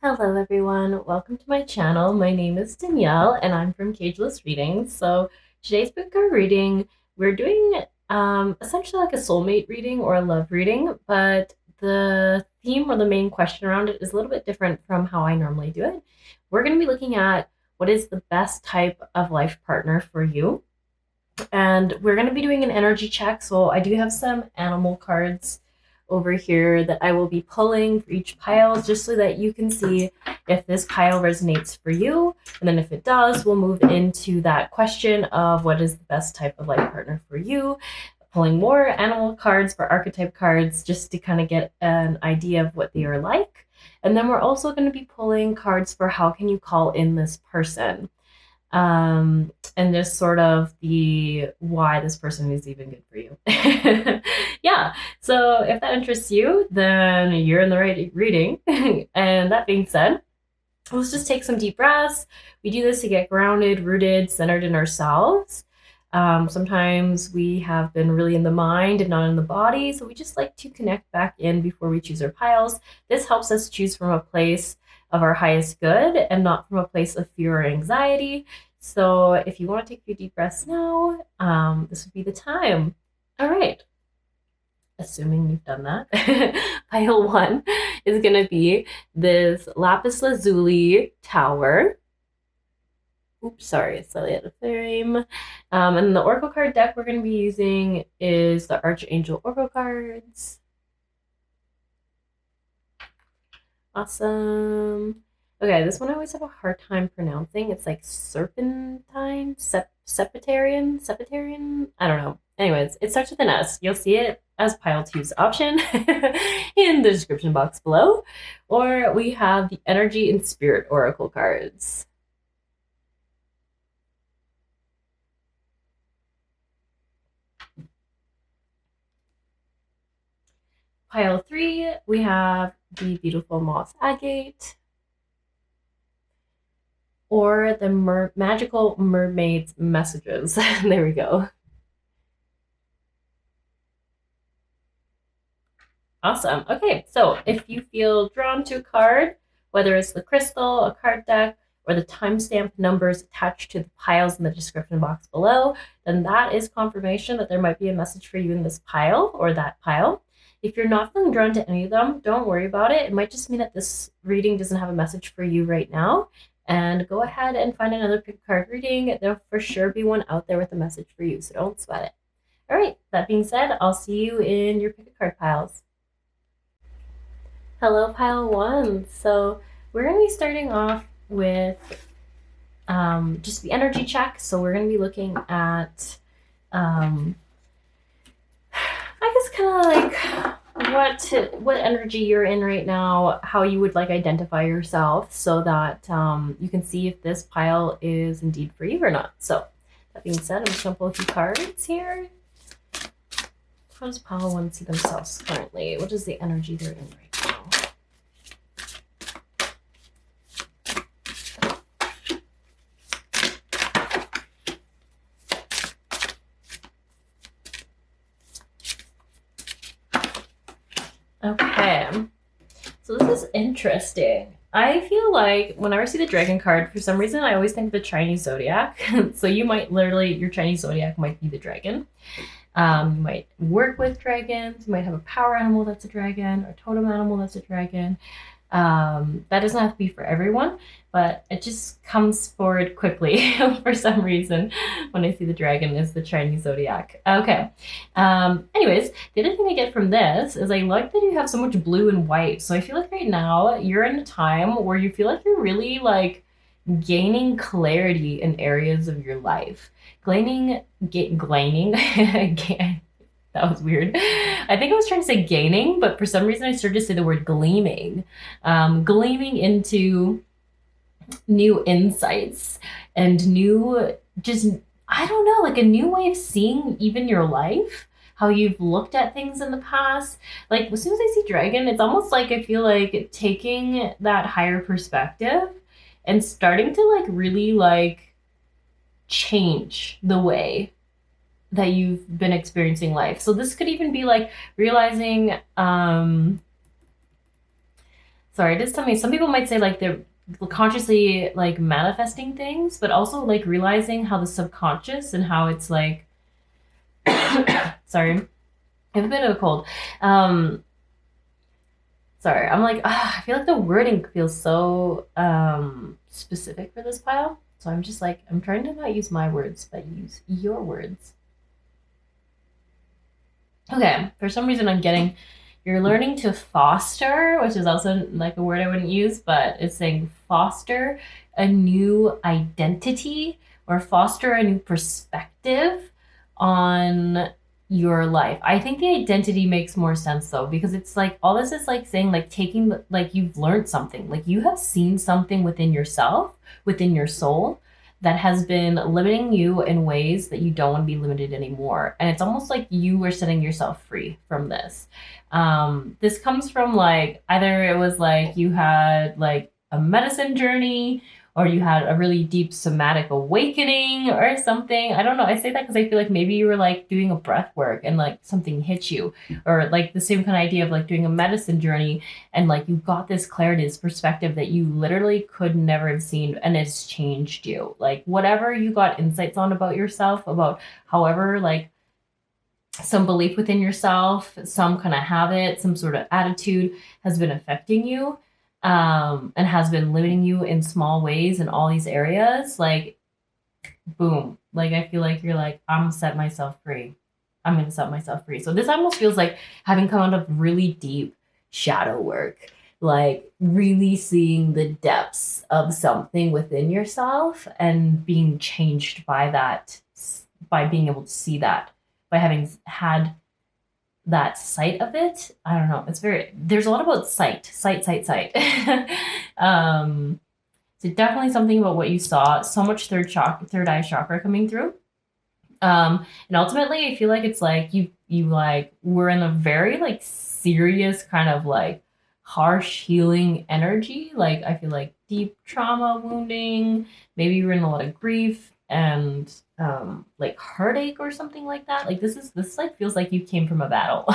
Hello everyone, welcome to my channel. My name is Danielle and I'm from Cageless Readings. So today's book card reading, we're doing essentially like a soulmate reading or a love reading, but the theme or the main question around it is a little bit different from how I normally do it. We're going to be looking at what is the best type of life partner for you. And we're going to be doing an energy check. So I do have some animal cards over here that I will be pulling for each pile just so that you can see if this pile resonates for you. And then if it does, we'll move into that question of what is the best type of life partner for you. Pulling more animal cards for archetype cards just to kind of get an idea of what they are like. And then we're also going to be pulling cards for how can you call in this person, and just sort of the why this person is even good for you. Yeah, so if that interests you, then you're in the right reading. And that being said, let's just take some deep breaths. We do this to get grounded, rooted, centered in ourselves. Sometimes we have been really in the mind and not in the body, so we just like to connect back in before we choose our piles. This helps us choose from a place of our highest good and not from a place of fear or anxiety. So if you want to take your deep breaths now, this would be the time. All right. Assuming you've done that, pile one is going to be this lapis lazuli tower. Oops, sorry, it's slightly out of frame. And the oracle card deck we're going to be using is the Archangel oracle cards. Awesome. Okay, this one I always have a hard time pronouncing. It's like serpentine, septarian. I don't know. Anyways, it starts with an S. You'll see it as pile two's option in the description box below. Or we have the energy and spirit oracle cards. Pile three, we have the beautiful moss agate, or the magical mermaids messages. There we go. Awesome. Okay, so if you feel drawn to a card, whether it's the crystal, a card deck, or the timestamp numbers attached to the piles in the description box below, then that is confirmation that there might be a message for you in this pile or that pile. If you're not feeling drawn to any of them, don't worry about it. It might just mean that this reading doesn't have a message for you right now. And go ahead and find another pick card reading. There'll for sure be one out there with a message for you, so don't sweat it. All right, that being said, I'll see you in your pick a card piles. Hello, pile one. So we're going to be starting off with just the energy check. So we're going to be looking at, I guess, kind of like what energy you're in right now, how you would like identify yourself, so that you can see if this pile is indeed for you or not. So that being said, I'm just going to pull a few cards here. How does pile one see themselves currently? What is the energy they're in right now? Okay, so this is interesting. I feel like whenever I see the dragon card, for some reason, I always think of the Chinese zodiac. So you might literally, your Chinese zodiac might be the dragon. You might work with dragons. You might have a power animal that's a dragon, or a totem animal that's a dragon. That doesn't have to be for everyone, but it just comes forward quickly for some reason when I see the dragon is the Chinese zodiac. Okay. Anyways, the other thing I get from this is I like that you have so much blue and white. So I feel like right now you're in a time where you feel like you're really like gaining clarity in areas of your life. Glaining, that was weird. I think I was trying to say gaining, but for some reason I started to say the word gleaming. Gleaming into new insights and new, just, I don't know, like a new way of seeing even your life, how you've looked at things in the past. Like as soon as I see dragon, it's almost like I feel like taking that higher perspective and starting to like really like change the way that you've been experiencing life. So this could even be like realizing sorry, just tell me, some people might say like they're consciously like manifesting things, but also like realizing how the subconscious and how it's like, sorry, I have a bit of a cold. Sorry, I'm like, I feel like the wording feels so specific for this pile. So I'm just like, I'm trying to not use my words, but use your words. Okay, for some reason I'm getting, you're learning to foster, which is also like a word I wouldn't use, but it's saying foster a new identity or foster a new perspective on your life. I think the identity makes more sense though, because it's like all this is like saying like taking like you've learned something, like you have seen something within yourself, within your soul that has been limiting you in ways that you don't want to be limited anymore. And it's almost like you were setting yourself free from this. This comes from like either it was like you had like a medicine journey or you had a really deep somatic awakening or something. I don't know. I say that because I feel like maybe you were like doing a breath work and like something hit you, or like the same kind of idea of like doing a medicine journey and like you got this clarity, this perspective that you literally could never have seen and it's changed you. Like whatever you got insights on about yourself, about however like some belief within yourself, some kind of habit, some sort of attitude has been affecting you, and has been limiting you in small ways in all these areas, like boom, like I feel like you're like, I'm gonna set myself free. I'm gonna set myself free. So this almost feels like having come out of really deep shadow work, like really seeing the depths of something within yourself and being changed by that, by being able to see that, by having had that sight of it. I don't know. It's very, there's a lot about sight. So definitely something about what you saw. So much third eye chakra coming through. And ultimately I feel like it's like you like were in a very like serious kind of like harsh healing energy. Like I feel like deep trauma, wounding, maybe you were in a lot of grief and like heartache or something like that. Like this like feels like you came from a battle.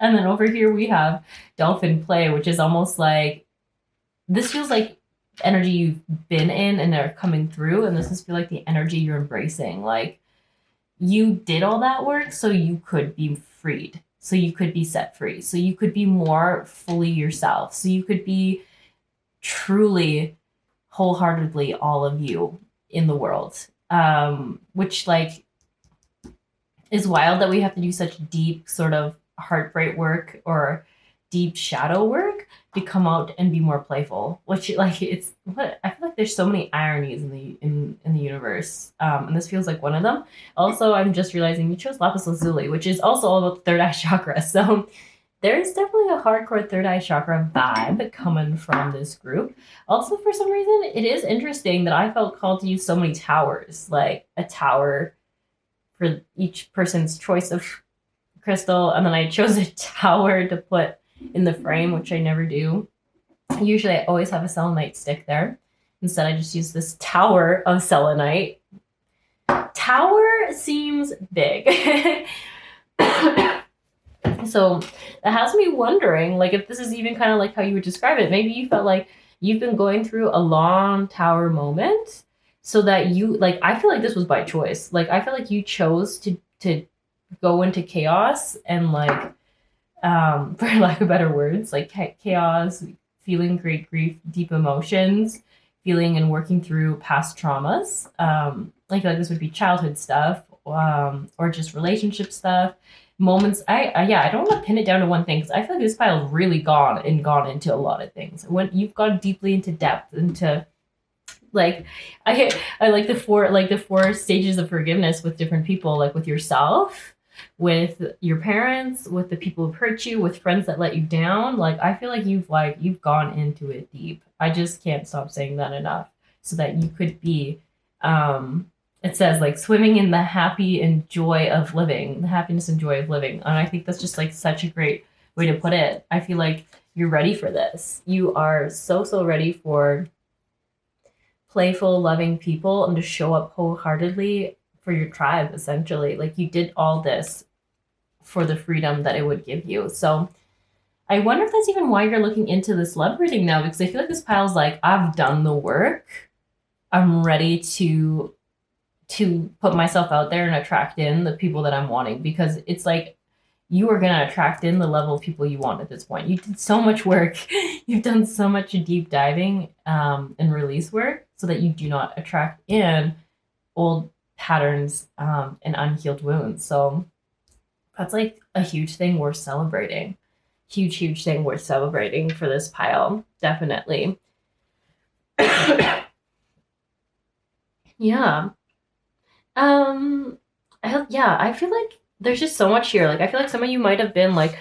And then over here we have dolphin play, which is almost like this feels like energy you've been in and they're coming through, and this is feel like the energy you're embracing. Like you did all that work so you could be freed, so you could be set free, so you could be more fully yourself, so you could be truly wholeheartedly all of you in the world. Which like is wild that we have to do such deep sort of heartbreak work or deep shadow work to come out and be more playful. Which like it's what I feel like there's so many ironies in the universe, and this feels like one of them. Also, I'm just realizing you chose lapis lazuli, which is also all about the third eye chakra. So there's definitely a hardcore third eye chakra vibe coming from this group. Also, for some reason, it is interesting that I felt called to use so many towers, like a tower for each person's choice of crystal, and then I chose a tower to put in the frame, which I never do. Usually I always have a selenite stick there. Instead, I just use this tower of selenite. Tower seems big. So that has me wondering, like, if this is even kind of like how you would describe it. Maybe you felt like you've been going through a long tower moment, so that you like. I feel like this was by choice. Like, I feel like you chose to go into chaos and like, for lack of better words, like chaos, feeling great grief, deep emotions, feeling and working through past traumas. I feel like this would be childhood stuff, or just relationship stuff. Moments. I don't want to pin it down to one thing because I feel like this pile really gone into a lot of things. When you've gone deeply into depth into like I like the four stages of forgiveness with different people, like with yourself, with your parents, with the people who've hurt you, with friends that let you down. Like I feel like you've gone into it deep. I just can't stop saying that enough, so that you could be it says like swimming in the happy and joy of living, the happiness and joy of living. And I think that's just like such a great way to put it. I feel like you're ready for this. You are so ready for playful, loving people and to show up wholeheartedly for your tribe, essentially. Like you did all this for the freedom that it would give you. So I wonder if that's even why you're looking into this love reading now, because I feel like this pile's like, I've done the work. I'm ready to put myself out there and attract in the people that I'm wanting, because it's like you are going to attract in the level of people you want at this point. You did so much work. You've done so much deep diving and release work so that you do not attract in old patterns and unhealed wounds. So that's like a huge thing worth celebrating. Huge thing worth celebrating for this pile. Definitely. Yeah. I feel like there's just so much here. Like, I feel like some of you might have been like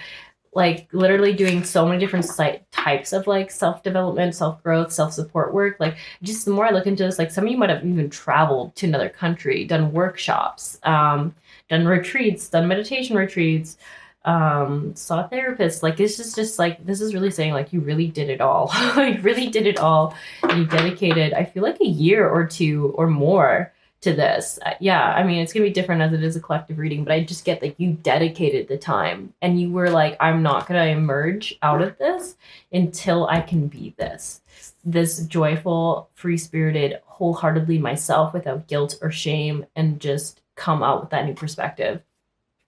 literally doing so many different types of like self-development, self-growth, self-support work. Like, just the more I look into this, like some of you might have even traveled to another country, done workshops, done retreats, done meditation retreats, saw therapists. Like, this is just like, this is really saying like you really did it all. Like, really did it all. And you dedicated, I feel like, a year or two or more to this. Yeah, I mean, it's gonna be different as it is a collective reading, but I just get like you dedicated the time and you were like, I'm not gonna emerge out of this until I can be this joyful, free-spirited, wholeheartedly myself without guilt or shame, and just come out with that new perspective,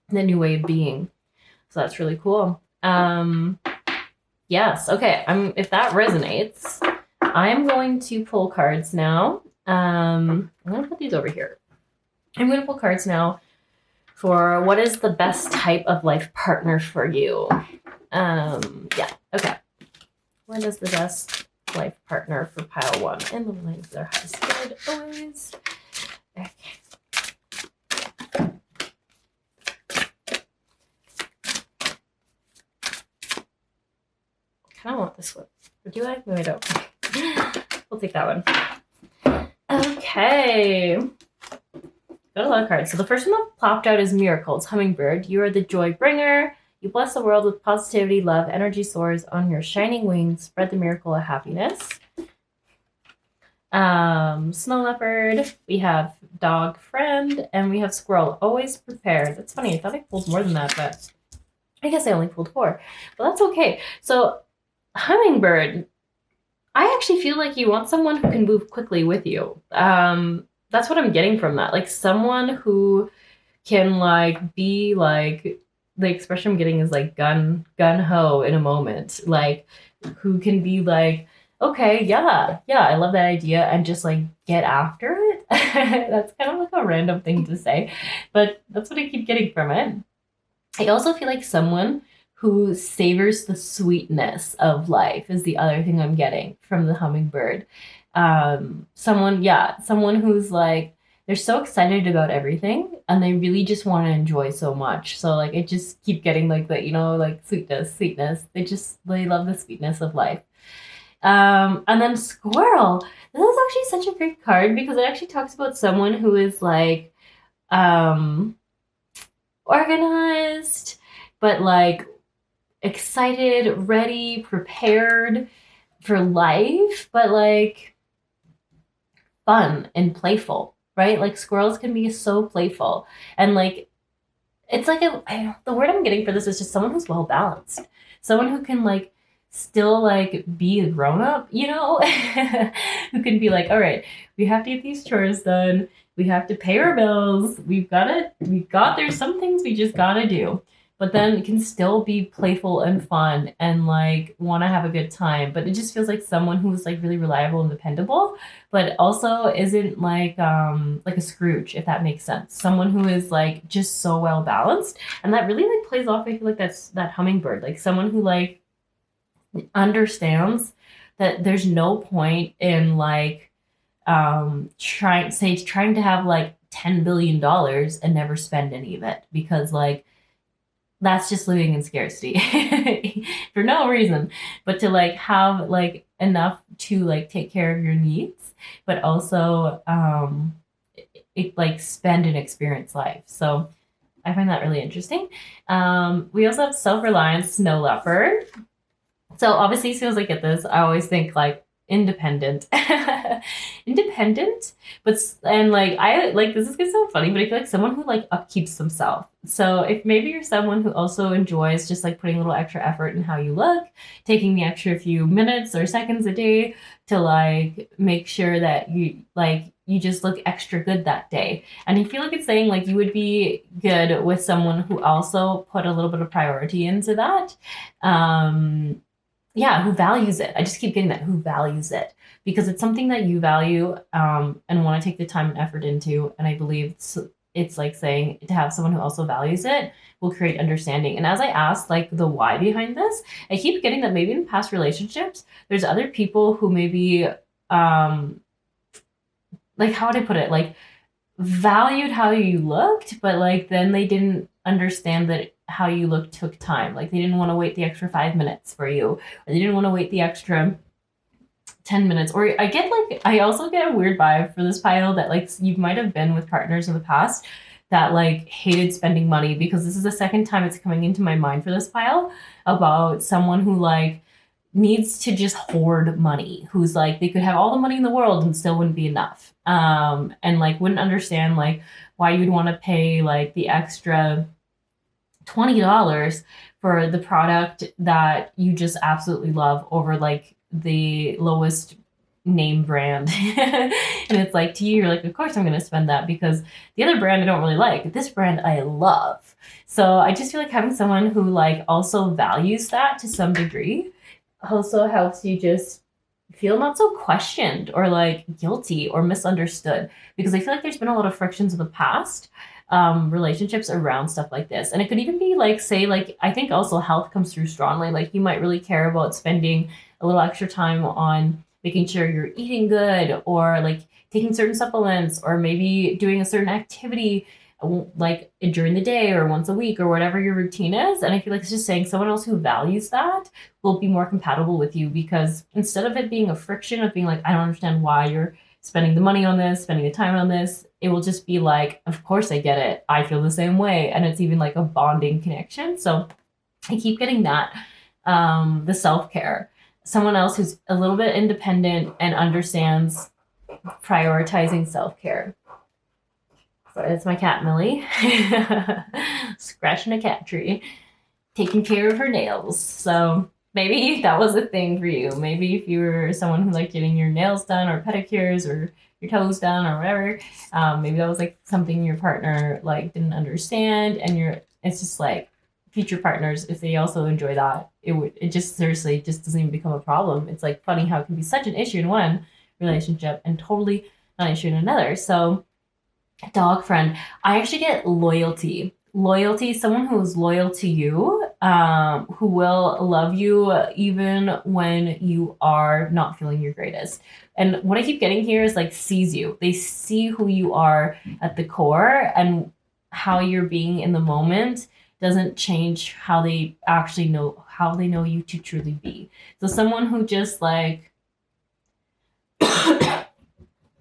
the new way of being. So that's really cool. Yes, okay. If that resonates, I'm going to pull cards now. I'm going to put these over here. I'm going to pull cards now for what is the best type of life partner for you. Yeah, okay. What is the best life partner for pile 1? And the lines are highest good always. Okay. I kind of want this one. Or do I? No, I don't. We'll take that one. Okay. Got a lot of cards. So the first one that popped out is Miracles, Hummingbird. You are the joy bringer. You bless the world with positivity, love, energy soars on your shining wings. Spread the miracle of happiness. Snow leopard. We have dog friend, and we have squirrel. Always prepared. That's funny. I thought I pulled more than that, but I guess I only pulled 4. But that's okay. So hummingbird. I actually feel like you want someone who can move quickly with you. That's what I'm getting from that. Like, someone who can like be like, the expression I'm getting is like gun ho in a moment. Like, who can be like, okay, yeah, I love that idea, and just like get after it. That's kind of like a random thing to say, but that's what I keep getting from it. I also feel like someone who savors the sweetness of life is the other thing I'm getting from the hummingbird. Someone who's like, they're so excited about everything and they really just want to enjoy so much. So like, I just keep getting like the, like sweetness. They love the sweetness of life. And then squirrel. This is actually such a great card because it actually talks about someone who is like, organized, but like excited, ready, prepared for life, but like fun and playful, right? Like, squirrels can be so playful, and like, it's like the word I'm getting for this is just someone who's well balanced, someone who can like still like be a grown up, who can be like, all right, we have to get these chores done, we have to pay our bills, there's some things we just gotta do, but then it can still be playful and fun and like want to have a good time. But it just feels like someone who's like really reliable and dependable, but also isn't like a Scrooge, if that makes sense. Someone who is like just so well balanced, and that really like plays off. I feel like that's that hummingbird, like someone who like understands that there's no point in like trying to have like $10 billion and never spend any of it, because like that's just living in scarcity for no reason, but to like have like enough to like take care of your needs, but also like spend and experience life. So I find that really interesting. We also have self-reliance, snow leopard. So obviously, as soon as I get this, I always think like independent. Independent, but and like I like this is gonna sound funny, but I feel like someone who like upkeeps themselves. So if maybe you're someone who also enjoys just like putting a little extra effort in how you look, taking the extra few minutes or seconds a day to like make sure that you just look extra good that day. And I feel like it's saying like you would be good with someone who also put a little bit of priority into that. Yeah, who values it. I just keep getting that, who values it, because it's something that you value and want to take the time and effort into. And I believe it's like saying to have someone who also values it will create understanding. And as I ask like the why behind this, I keep getting that maybe in past relationships, there's other people who maybe like, how would I put it? Like valued how you looked, but like then they didn't understand that how you looked took time. Like they didn't want to wait the extra 5 minutes for you, or they didn't want to wait the extra 10 minutes. Or I also get a weird vibe for this pile that like you might have been with partners in the past that like hated spending money, because this is the second time it's coming into my mind for this pile about someone who like needs to just hoard money, who's like they could have all the money in the world and still wouldn't be enough, and like wouldn't understand like why you'd want to pay like the extra $20 for the product that you just absolutely love over like the lowest name brand. And it's like to you, you're like, of course I'm going to spend that because the other brand I don't really like, this brand I love. So I just feel like having someone who like also values that to some degree also helps you just feel not so questioned or like guilty or misunderstood, because I feel like there's been a lot of frictions in the past relationships around stuff like this. And it could even be like, say, like, I think also health comes through strongly. Like you might really care about spending a little extra time on making sure you're eating good, or like taking certain supplements, or maybe doing a certain activity like during the day or once a week or whatever your routine is. And I feel like it's just saying someone else who values that will be more compatible with you, because instead of it being a friction of being like, I don't understand why you're spending the money on this, spending the time on this, it will just be like, of course I get it. I feel the same way. And it's even like a bonding connection. So I keep getting that. The self-care. Someone else who's a little bit independent and understands prioritizing self-care. So it's my cat Millie, scratching a cat tree, taking care of her nails. So maybe that was a thing for you. Maybe if you were someone who liked getting your nails done or pedicures or your toes done or whatever, maybe that was like something your partner like didn't understand, and it's just like future partners, if they also enjoy that, it just seriously just doesn't even become a problem. It's like funny how it can be such an issue in one relationship and totally not an issue in another. So dog friend, I actually get loyalty. Loyalty, someone who is loyal to you, who will love you even when you are not feeling your greatest. And what I keep getting here is like sees you. They see who you are at the core, and how you're being in the moment doesn't change how they actually know how they know you to truly be. So someone who just like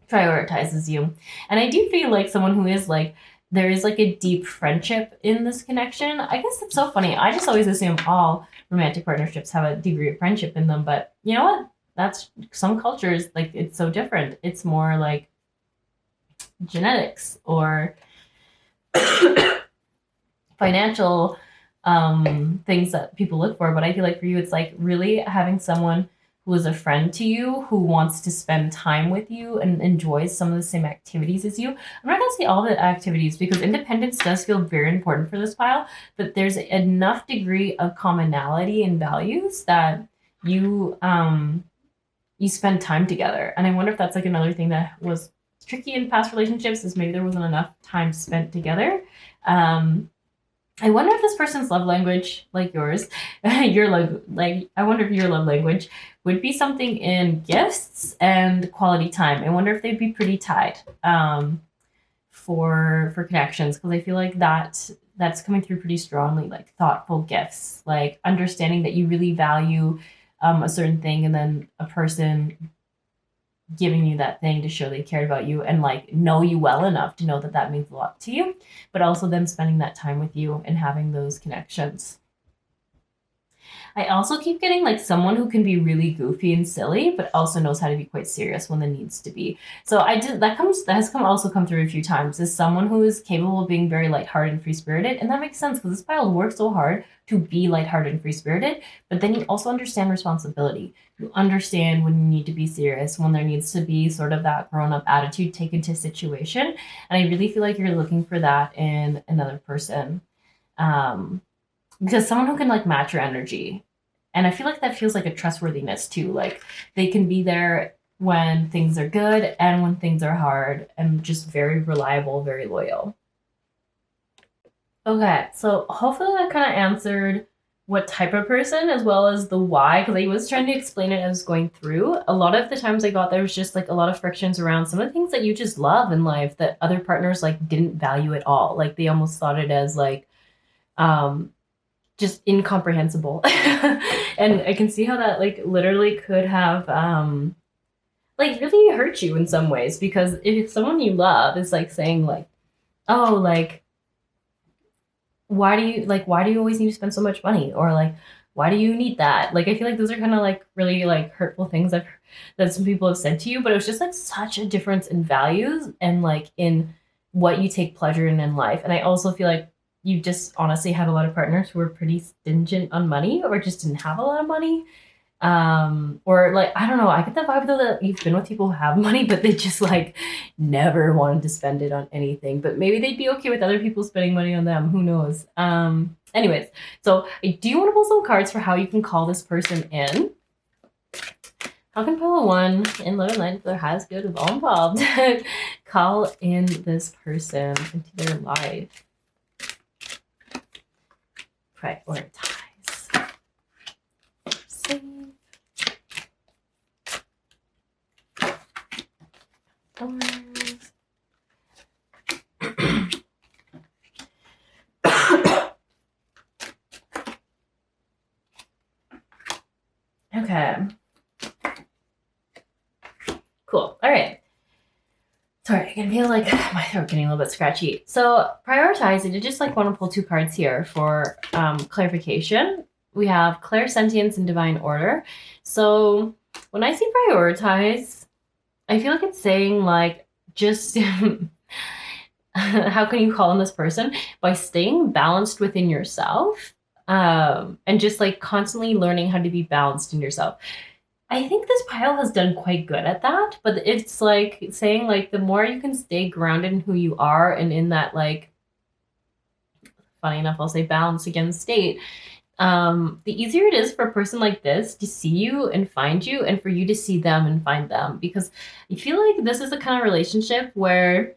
prioritizes you. And I do feel like someone who is like, there is like a deep friendship in this connection. I guess it's so funny. I just always assume all romantic partnerships have a degree of friendship in them. But you know what? That's some cultures, like it's so different. It's more like genetics or financial things that people look for. But I feel like for you, it's like really having someone who is a friend to you, who wants to spend time with you and enjoys some of the same activities as you. I'm not going to say all the activities, because independence does feel very important for this pile, but there's enough degree of commonality and values that you spend time together. And I wonder if that's like another thing that was tricky in past relationships, is maybe there wasn't enough time spent together. I wonder if this person's love language, like yours, your love, like I wonder if your love language would be something in gifts and quality time. I wonder if they'd be pretty tied for connections, because I feel like that's coming through pretty strongly, like thoughtful gifts, like understanding that you really value a certain thing, and then a person giving you that thing to show they cared about you and like know you well enough to know that that means a lot to you, but also them spending that time with you and having those connections. I also keep getting like someone who can be really goofy and silly, but also knows how to be quite serious when there needs to be. So that has come through a few times, is someone who is capable of being very lighthearted and free spirited, and that makes sense because this pile works so hard to be lighthearted and free spirited, but then you also understand responsibility. You understand when you need to be serious, when there needs to be sort of that grown up attitude taken to situation, and I really feel like you're looking for that in another person. Because someone who can like match your energy. And I feel like that feels like a trustworthiness too. Like they can be there when things are good and when things are hard, and just very reliable, very loyal. Okay, so hopefully that kind of answered what type of person as well as the why, because I was trying to explain it as I was going through. A lot of the times I got there was just like a lot of frictions around some of the things that you just love in life that other partners like didn't value at all. Like they almost thought it as like just incomprehensible. And I can see how that like literally could have like really hurt you in some ways, because if someone you love is like saying like, oh, like why do you always need to spend so much money, or like why do you need that? Like I feel like those are kind of like really like hurtful things that some people have said to you, but it was just like such a difference in values and like in what you take pleasure in life. And I also feel like you just honestly have a lot of partners who are pretty stingent on money, or just didn't have a lot of money. Or like, I don't know, I get the vibe though that you've been with people who have money, but they just like never wanted to spend it on anything. But maybe they'd be okay with other people spending money on them. Who knows? Anyways, so I do want to pull some cards for how you can call this person in. How can pile one in love and light for their highest good of all involved call in this person into their life? Prioritize. Save. Okay. Cool. All right. Sorry, I can feel like my throat getting a little bit scratchy. So prioritize, I did just like want to pull two cards here for clarification. We have clairsentience and divine order. So when I see prioritize, I feel like it's saying like just how can you call in this person? By staying balanced within yourself, and just like constantly learning how to be balanced in yourself. I think this pile has done quite good at that, but it's like saying like the more you can stay grounded in who you are and in that like, funny enough, I'll say balance again state, the easier it is for a person like this to see you and find you, and for you to see them and find them. Because I feel like this is the kind of relationship where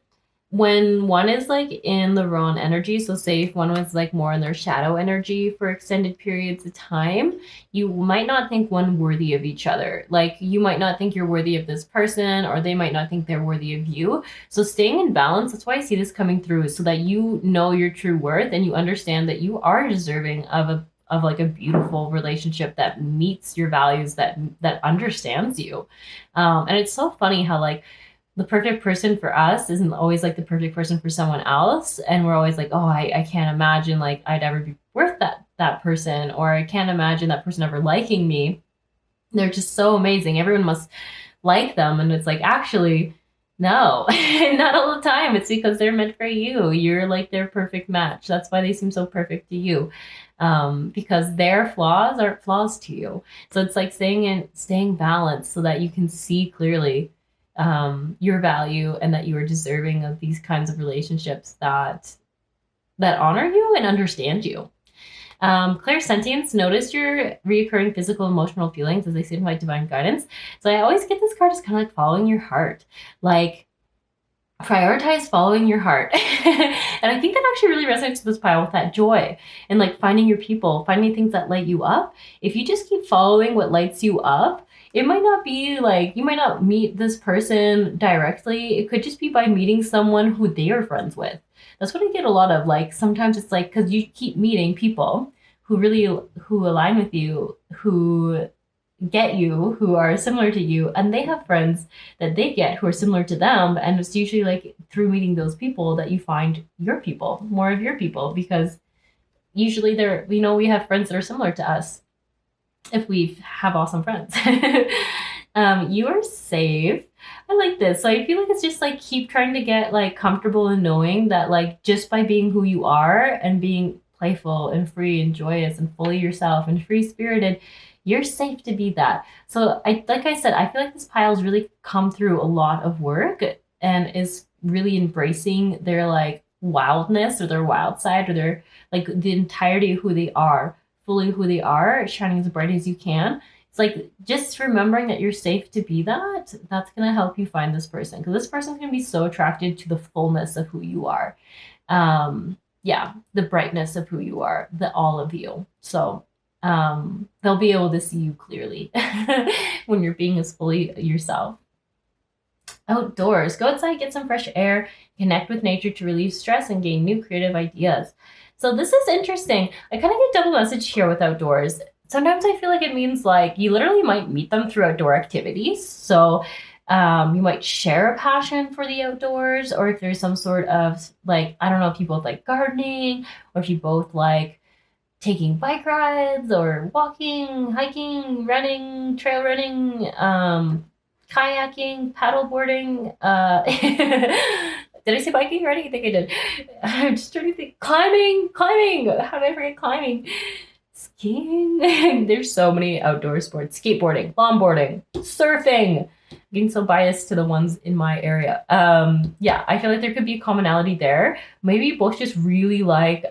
when one is like in the wrong energy, so say if one was like more in their shadow energy for extended periods of time, you might not think one worthy of each other. Like you might not think you're worthy of this person, or they might not think they're worthy of you. So staying in balance, that's why I see this coming through, so that you know your true worth and you understand that you are deserving of like a beautiful relationship that meets your values, that understands you. And it's so funny how like the perfect person for us isn't always like the perfect person for someone else. And we're always like, oh, I can't imagine like I'd ever be worth that person, or I can't imagine that person ever liking me. They're just so amazing. Everyone must like them. And it's like, actually, no, not all the time. It's because they're meant for you. You're like their perfect match. That's why they seem so perfect to you. Because their flaws aren't flaws to you. So it's like staying balanced so that you can see clearly your value, and that you are deserving of these kinds of relationships that honor you and understand you. Clairsentience, notice your reoccurring physical, emotional feelings as they signify divine guidance. So I always get this card as kind of like following your heart. Like, prioritize following your heart. And I think that actually really resonates with this pile, with that joy and like finding your people, finding things that light you up. If you just keep following what lights you up, it might not be like, you might not meet this person directly. It could just be by meeting someone who they are friends with. That's what I get a lot of. Like sometimes it's like, because you keep meeting people who align with you, who get you, who are similar to you, and they have friends that they get who are similar to them. And it's usually like through meeting those people that you find your people, more of your people, because usually we have friends that are similar to us. if we have awesome friends. You are safe. I like this. So I feel like it's just like keep trying to get like comfortable in knowing that like just by being who you are and being playful and free and joyous and fully yourself and free spirited, you're safe to be that. So like I said, I feel like this pile's really come through a lot of work and is really embracing their like wildness or their wild side or their like the entirety of who they are, fully who they are, shining as bright as you can. It's like just remembering that you're safe to be that. That's going to help you find this person because this person's going to be so attracted to the fullness of who you are. Yeah, the brightness of who you are, the all of you. So they'll be able to see you clearly when you're being as fully yourself. Outdoors, go outside, get some fresh air, connect with nature to relieve stress and gain new creative ideas. So this is interesting. I kind of get double message here with outdoors. Sometimes I feel like it means like you literally might meet them through outdoor activities. So you might share a passion for the outdoors, or if there's some sort of like, I don't know if you both like gardening, or if you both like taking bike rides, or walking, hiking, running, trail running, kayaking, paddleboarding. Did I say biking already? I think I did. I'm just trying to think. Climbing. How did I forget climbing? Skiing. There's so many outdoor sports. Skateboarding, longboarding, surfing. I'm getting so biased to the ones in my area. Yeah, I feel like there could be a commonality there. Maybe you both just really like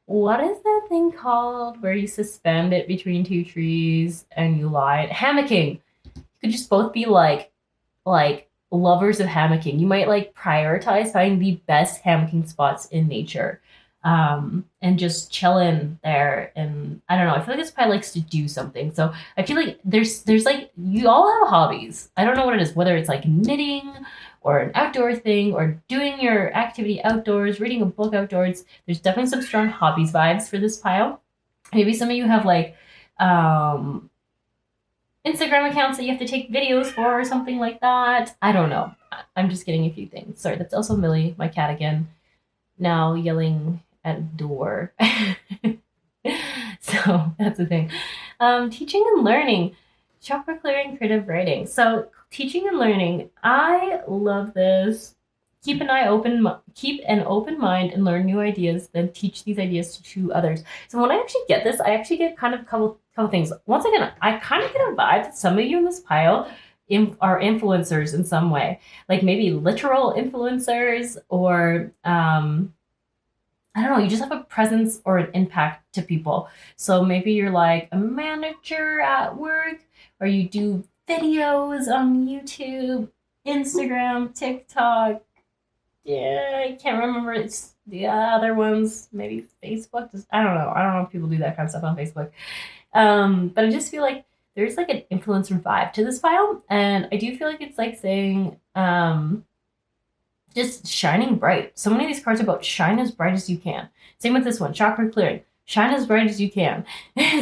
what is that thing called where you suspend it between two trees and you lie? Hammocking. You could just both be like lovers of hammocking. You might like prioritize finding the best hammocking spots in nature, and just chilling there. And I don't know. I feel like this probably likes to do something. So I feel like there's like you all have hobbies. I don't know what it is, whether it's like knitting or an outdoor thing or doing your activity outdoors, reading a book outdoors. There's definitely some strong hobbies vibes for this pile. Maybe some of you have like Instagram accounts that you have to take videos for or something like that. I don't know. I'm just getting a few things. Sorry, that's also Millie, my cat again, now yelling at a door. So that's the thing. Teaching and learning, chakra clearing, creative writing. So teaching and learning, I love this. Keep an open mind and learn new ideas, then teach these ideas to others. So when I actually get this, I actually get kind of a couple things. Once again, I kind of get a vibe that some of you in this pile are influencers in some way, like maybe literal influencers, or I don't know, you just have a presence or an impact to people. So maybe you're like a manager at work, or you do videos on YouTube, Instagram, TikTok. Yeah, I can't remember. It's the other ones. Maybe Facebook. I don't know. I don't know if people do that kind of stuff on Facebook. But I just feel like there's like an influencer vibe to this file, and I do feel like it's like saying just shining bright. So many of these cards are about shine as bright as you can. Same with this one, chakra clearing. Shine as bright as you can.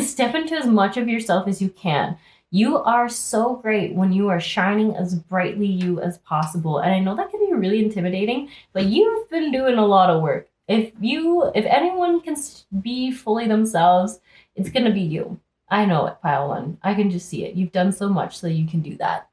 Step into as much of yourself as you can. You are so great when you are shining as brightly you as possible. And I know that can be really intimidating, but you've been doing a lot of work. If anyone can be fully themselves, it's going to be you. I know it, pile one. I can just see it. You've done so much so you can do that.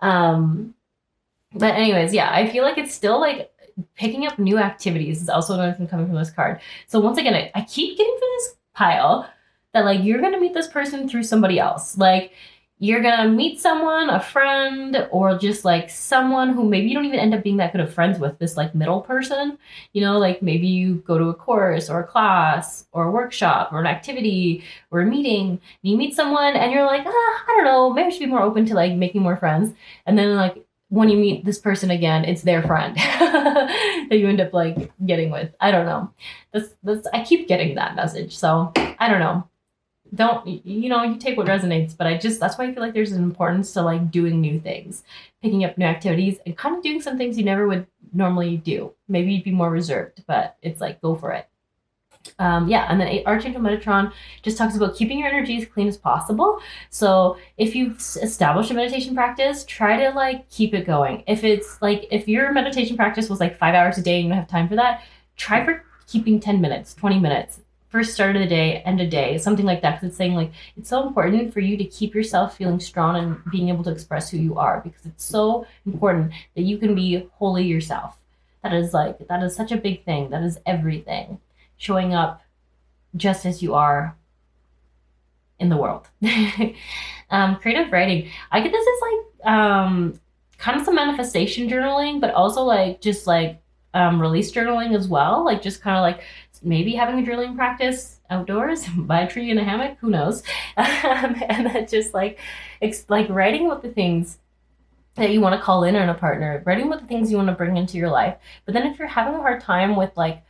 But anyways, yeah, I feel like it's still like picking up new activities is also another thing coming from this card. So once again, I keep getting from this pile that like you're going to meet this person through somebody else. Like you're going to meet someone, a friend, or just like someone who maybe you don't even end up being that good of friends with, this like middle person, you know, like maybe you go to a course or a class or a workshop or an activity or a meeting, and you meet someone and you're like, I don't know, maybe I should be more open to like making more friends. And then like when you meet this person again, it's their friend that you end up like getting with. I don't know. That's I keep getting that message. So I don't know. You take what resonates, but that's why I feel like there's an importance to like doing new things, picking up new activities, and kind of doing some things you never would normally do. Maybe you'd be more reserved, but it's like, go for it. Yeah, and then Archangel Metatron just talks about keeping your energy as clean as possible. So if you've established a meditation practice, try to like keep it going. If your meditation practice was like 5 hours a day and you don't have time for that, try for keeping 10 minutes, 20 minutes. first start of the day, end of day, something like that. Because it's saying like it's so important for you to keep yourself feeling strong and being able to express who you are, because it's so important that you can be wholly yourself. That is such a big thing. That is everything. Showing up just as you are in the world. Creative writing. I get this as like kind of some manifestation journaling, but also like just like release journaling as well. Like just kind of like maybe having a journaling practice outdoors by a tree in a hammock, who knows? And then just like it's like writing about the things that you want to call in on a partner, writing about the things you want to bring into your life. But then if you're having a hard time with like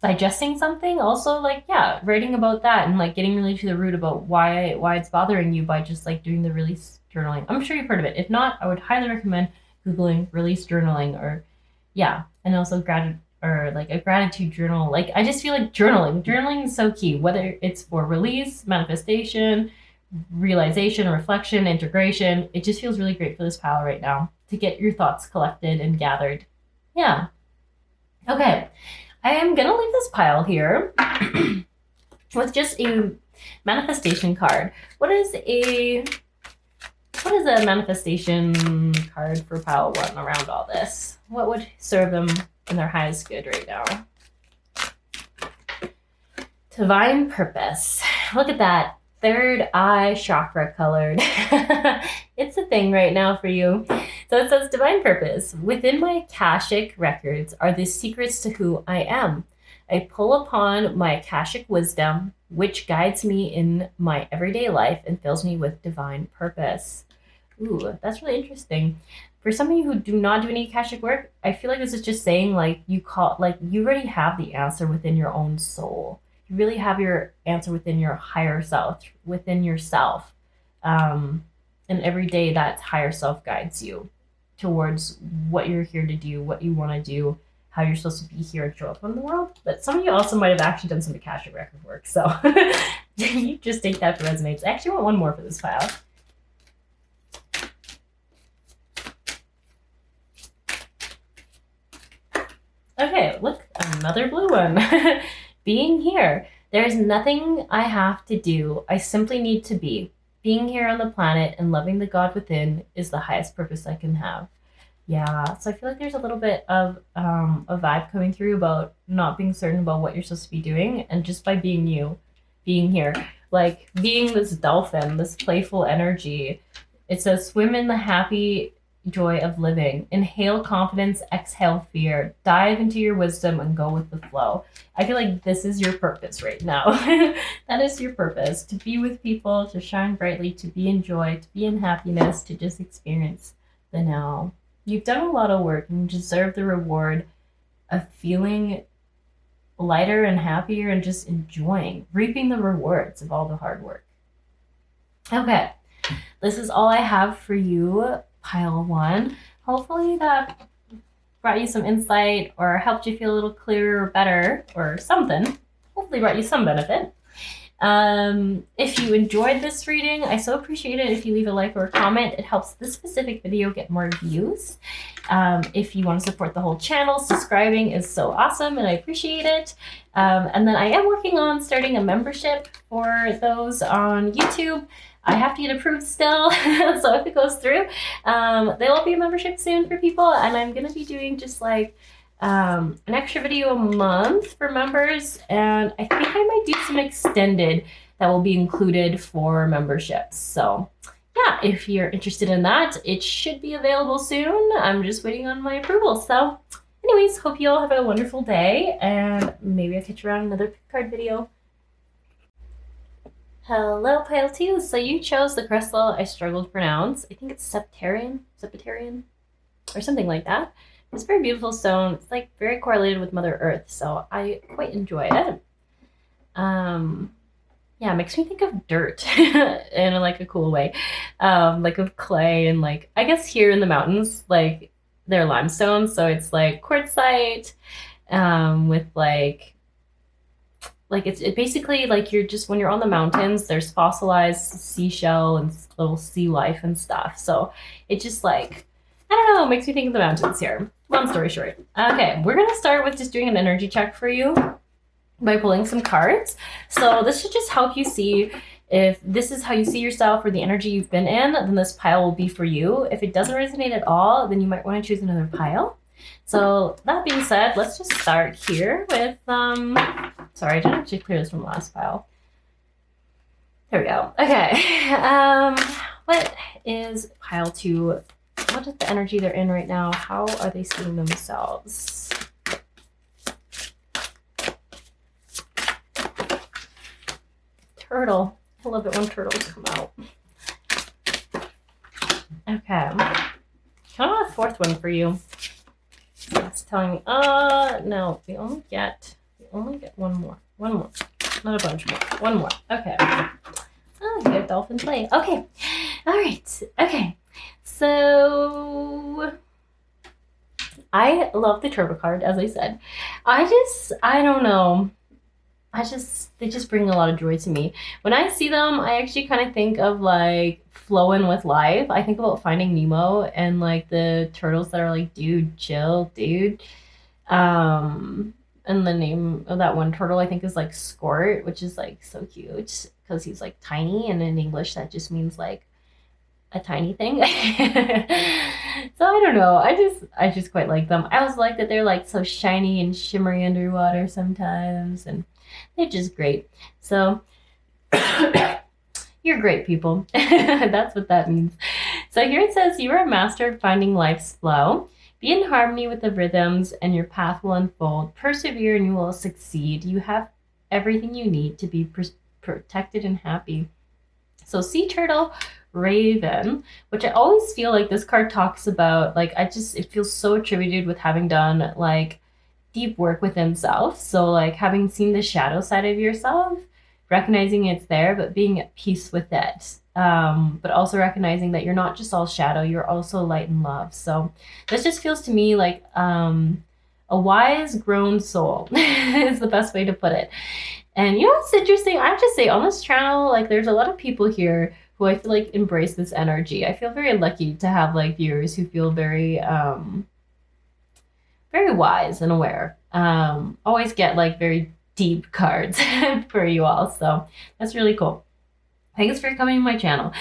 digesting something, also like, yeah, writing about that and like getting really to the root about why it's bothering you by just like doing the release journaling. I'm sure you've heard of it. If not, I would highly recommend Googling release journaling, or yeah, and also a gratitude journal. Like I just feel like journaling is so key, whether it's for release, manifestation, realization, reflection, integration. It just feels really great for this pile right now to get your thoughts collected and gathered. Yeah. Okay. I am going to leave this pile here with just a manifestation card. What is a manifestation card for pile 1 around all this? What would serve them in their highest good right now? Divine purpose. Look at that. Third eye chakra colored. It's a thing right now for you. So it says divine purpose. Within my Akashic records are the secrets to who I am. I pull upon my Akashic wisdom, which guides me in my everyday life and fills me with divine purpose. Ooh, that's really interesting. For some of you who do not do any Akashic work, I feel like this is just saying like you already have the answer within your own soul. You really have your answer within your higher self, within yourself. And every day that higher self guides you towards what you're here to do, what you want to do, how you're supposed to be here and show up in the world. But some of you also might have actually done some Akashic record work. So you just take that for resonates. I actually want one more for this file. Okay, look, another blue one. Being here. There is nothing I have to do. I simply need to be. Being here on the planet and loving the God within is the highest purpose I can have. Yeah, so I feel like there's a little bit of a vibe coming through about not being certain about what you're supposed to be doing, and just by being you, being here. Like being this dolphin, this playful energy. It says, swim in the happy joy of living. Inhale confidence, exhale fear. Dive into your wisdom and go with the flow. I feel like this is your purpose right now. That is your purpose. To be with people, to shine brightly, to be in joy, to be in happiness, to just experience the now. You've done a lot of work and you deserve the reward of feeling lighter and happier and just enjoying, reaping the rewards of all the hard work. Okay, this is all I have for you, pile 1. Hopefully that brought you some insight or helped you feel a little clearer or better or something. Hopefully brought you some benefit. If you enjoyed this reading, I so appreciate it if you leave a like or a comment. It helps this specific video get more views. If you want to support the whole channel, subscribing is so awesome and I appreciate it. And then I am working on starting a membership for those on YouTube. I have to get approved still, so if it goes through, there will be a membership soon for people, and I'm going to be doing just like an extra video a month for members, and I think I might do some extended that will be included for memberships. So yeah, if you're interested in that, it should be available soon. I'm just waiting on my approval. So anyways, hope you all have a wonderful day, and maybe I'll catch you around another pick card video. Hello, pile 2. So you chose the crystal I struggled to pronounce. I think it's Septarian, or something like that. It's a very beautiful stone. It's like very correlated with Mother Earth, so I quite enjoy it. Yeah, it makes me think of dirt in like a cool way, like of clay, and like I guess here in the mountains, like they're limestone, so it's like quartzite, with like it's basically like you're just, when you're on the mountains, there's fossilized seashell and little sea life and stuff. So it just like, I don't know, makes me think of the mountains here. Long story short. Okay, we're going to start with just doing an energy check for you. by pulling some cards. So this should just help you see if this is how you see yourself or the energy you've been in, then this pile will be for you. If it doesn't resonate at all, then you might want to choose another pile. So that being said, let's just start here with, sorry, I didn't actually clear this from the last pile. There we go. Okay. What is pile 2? What is the energy they're in right now? How are they seeing themselves? Turtle. I love it when turtles come out. Okay. Kind of a fourth one for you. It's telling me, no, we only get one more. One more. Not a bunch more. One more. Okay. Oh, you get dolphin play. Okay. All right. Okay. So I love the turtle card, as I said. I don't know. They just bring a lot of joy to me. When I see them, I actually kind of think of like flowing with life. I think about Finding Nemo and like the turtles that are like, dude, chill, dude. And the name of that one turtle I think is like Squirt, which is like so cute because he's like tiny, and in English that just means like a tiny thing. So I don't know. I just quite like them. I also like that they're like so shiny and shimmery underwater sometimes, and they're just great. So you're great people. That's what that means. So here it says, you are a master of finding life's flow. Be in harmony with the rhythms and your path will unfold. Persevere and you will succeed. You have everything you need to be protected and happy. So sea turtle, raven, which I always feel like this card talks about, like, it feels so attributed with having done like deep work within self. So like having seen the shadow side of yourself, recognizing it's there, but being at peace with it. But also recognizing that you're not just all shadow, you're also light and love. So this just feels to me like a wise grown soul is the best way to put it. And you know what's interesting? I have to say on this channel, like there's a lot of people here who I feel like embrace this energy. I feel very lucky to have like viewers who feel very very wise and aware. Always get like very deep cards for you all. So that's really cool. Thanks for coming to my channel.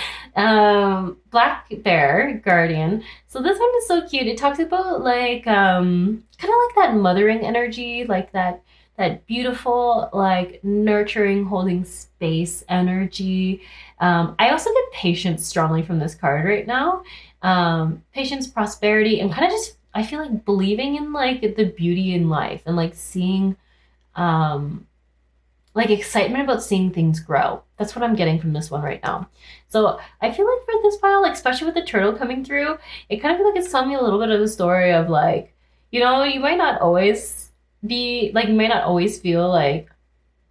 Black Bear Guardian. So this one is so cute. It talks about like kind of like that mothering energy, like that beautiful, like nurturing, holding space energy. I also get patience strongly from this card right now. Patience, prosperity, and kind of just, I feel like believing in like the beauty in life and like seeing like excitement about seeing things grow. That's what I'm getting from this one right now. So I feel like for this pile, like especially with the turtle coming through, it kind of feels like it's telling me a little bit of the story of like, you know, you might not always feel like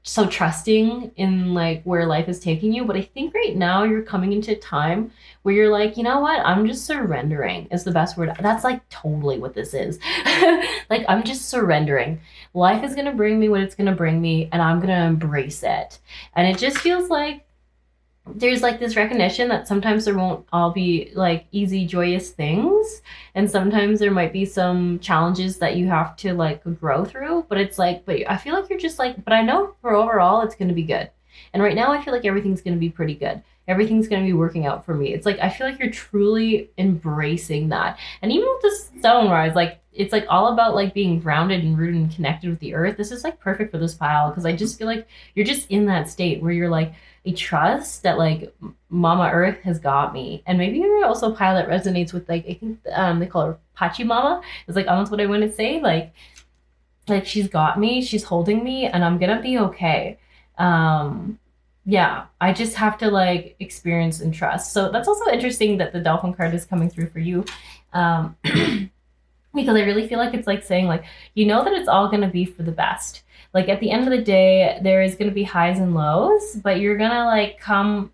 so trusting in like where life is taking you, but I think right now you're coming into a time where you're like, you know what, I'm just surrendering is the best word. That's like totally what this is. Like I'm just surrendering. Life is gonna bring me what it's gonna bring me, and I'm gonna embrace it. And it just feels like there's like this recognition that sometimes there won't all be like easy, joyous things. And sometimes there might be some challenges that you have to like grow through. But it's like, but I feel like you're just like, but I know for overall it's going to be good. And right now I feel like everything's going to be pretty good. Everything's going to be working out for me. It's like, I feel like you're truly embracing that. And even with the stone rise, like, it's like all about like being grounded and rooted and connected with the earth. This is like perfect for this pile because I just feel like you're just in that state where you're like, a trust that like Mama Earth has got me. And maybe you're also a pile that resonates with like, I think they call her Pachi Mama. It's like almost what I want to say. Like she's got me, she's holding me, and I'm gonna be okay. Yeah, I just have to like experience and trust. So that's also interesting that the dolphin card is coming through for you. Because I really feel like it's like saying like, you know that it's all gonna be for the best. Like at the end of the day, there is going to be highs and lows, but you're going to come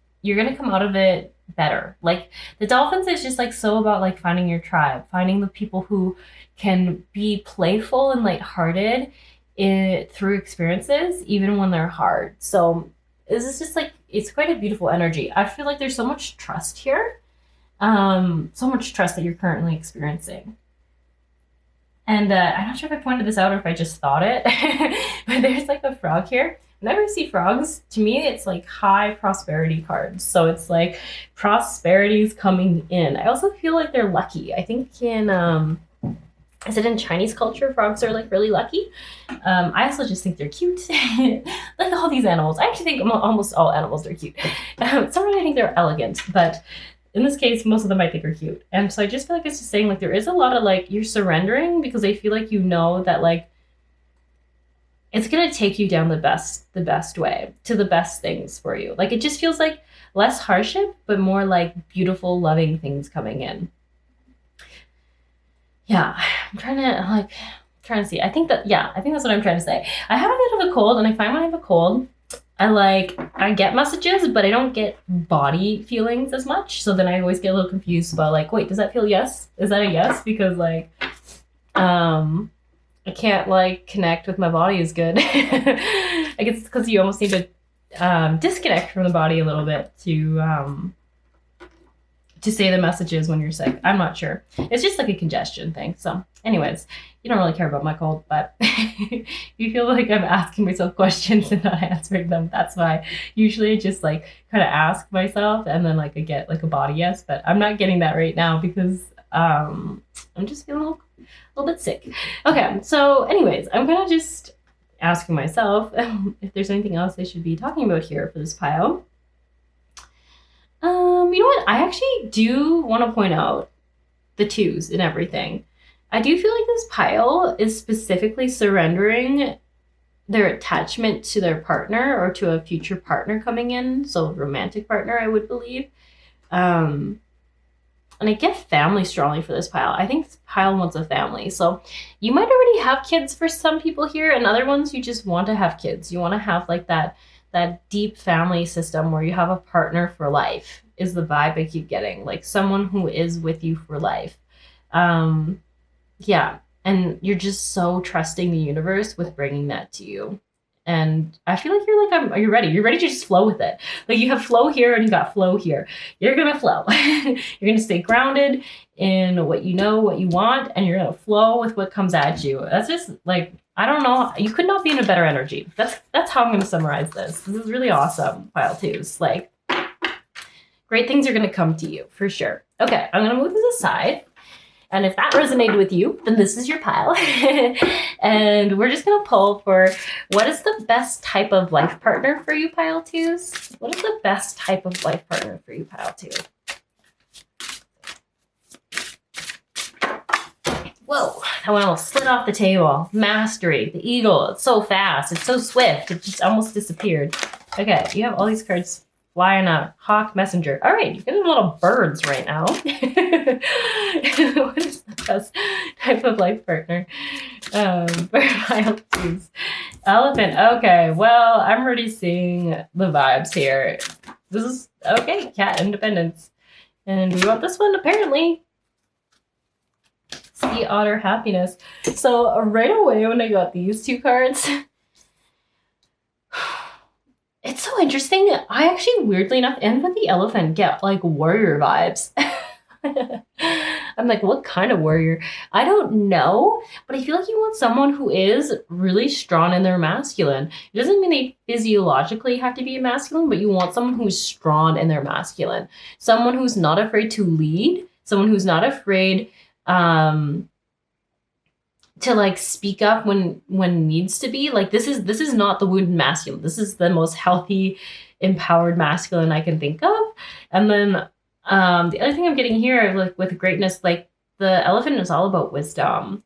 out of it better. Like the dolphins is just like so about like finding your tribe, finding the people who can be playful and lighthearted through experiences, even when they're hard. So this is just like, it's quite a beautiful energy. I feel like there's so much trust here. So much trust that you're currently experiencing. And I'm not sure if I pointed this out or if I just thought it, but there's like a frog here. Whenever I see frogs, to me, it's like high prosperity cards. So it's like prosperity's coming in. I also feel like they're lucky. I think is it in Chinese culture, frogs are like really lucky. I also just think they're cute. Like all these animals. I actually think almost all animals are cute. Sometimes I think they're elegant, but in this case, most of them I think are cute. And so I just feel like it's just saying like there is a lot of like you're surrendering because I feel like you know that like it's gonna take you down the best way to the best things for you. Like it just feels like less hardship, but more like beautiful, loving things coming in. Yeah, I'm trying to see. I think that's what I'm trying to say. I have a bit of a cold, and I find when I have a cold, I get messages, but I don't get body feelings as much. So then I always get a little confused about like, wait, does that feel yes? Is that a yes? Because like, I can't like connect with my body as good. I guess it's because you almost need to disconnect from the body a little bit to say the messages when you're sick. I'm not sure. It's just like a congestion thing. So anyways, you don't really care about my cold, but you feel like I'm asking myself questions and not answering them. That's why usually I just like kind of ask myself and then like I get like a body yes, but I'm not getting that right now because I'm just feeling a little bit sick. Okay, so anyways, I'm kind of just asking myself if there's anything else I should be talking about here for this pile. You know what? I actually do want to point out the twos and everything. I do feel like this pile is specifically surrendering their attachment to their partner or to a future partner coming in. So a romantic partner, I would believe. And I get family strongly for this pile. I think this pile wants a family. So you might already have kids for some people here, and other ones you just want to have kids. You want to have like that deep family system where you have a partner for life is the vibe I keep getting. Like someone who is with you for life. Yeah. And you're just so trusting the universe with bringing that to you. And I feel like are you ready? You're ready to just flow with it. Like you have flow here and you got flow here. You're going to flow. You're going to stay grounded in what you know, what you want, and you're going to flow with what comes at you. That's just like, I don't know. You could not be in a better energy. That's how I'm going to summarize this. This is really awesome, pile twos. Like great things are going to come to you for sure. Okay, I'm going to move this aside. And if that resonated with you, then this is your pile. And we're just going to pull for what is the best type of life partner for you, pile twos? What is the best type of life partner for you, pile two? Whoa, that one almost slid off the table. Mastery, the eagle. It's so fast. It's so swift. It just almost disappeared. Okay, you have all these cards flying out. Hawk, messenger. All right, you're getting a lot of birds right now. What is the best type of life partner for pile twos? Elephant. Okay, well, I'm already seeing the vibes here. This is, okay, cat independence. And we want this one, apparently. Sea otter, happiness. So right away when I got these two cards, it's so interesting. I actually, weirdly enough, and with the elephant, get like warrior vibes. I'm like, what kind of warrior? I don't know, but I feel like you want someone who is really strong in their masculine. It doesn't mean they physiologically have to be a masculine, but you want someone who's strong in their masculine. Someone who's not afraid to lead, someone who's not afraid to like speak up when needs to be. Like this is not the wounded masculine. This is the most healthy, empowered masculine I can think of. And then the other thing I'm getting here, like with greatness, like the elephant is all about wisdom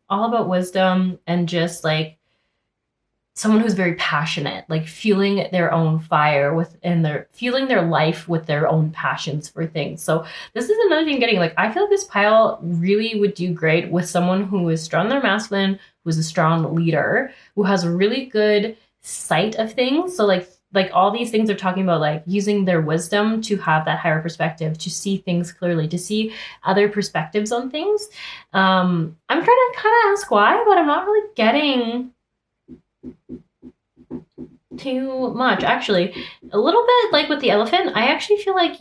and just like someone who's very passionate, like fueling their own fire fueling their life with their own passions for things. So this is another thing getting, like, I feel like this pile really would do great with someone who is strong in their masculine, who's a strong leader, who has a really good sight of things. So like all these things are talking about, like using their wisdom to have that higher perspective, to see things clearly, to see other perspectives on things. I'm trying to kind of ask why, but I'm not really getting too much. Actually, a little bit like with the elephant, I actually feel like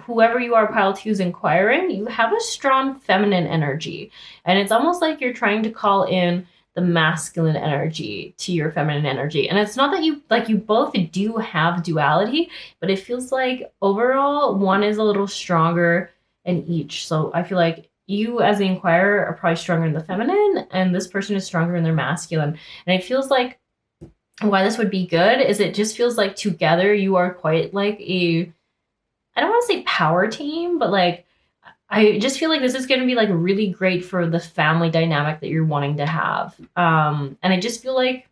whoever you are, pile 2's inquiring, you have a strong feminine energy. And it's almost like you're trying to call in the masculine energy to your feminine energy. And it's not that you both do have duality, but it feels like overall one is a little stronger in each. So I feel like you as the inquirer are probably stronger in the feminine, and this person is stronger in their masculine. And it feels like why this would be good is it just feels like together you are quite like I don't want to say power team, but like I just feel like this is going to be like really great for the family dynamic that you're wanting to have. And I just feel like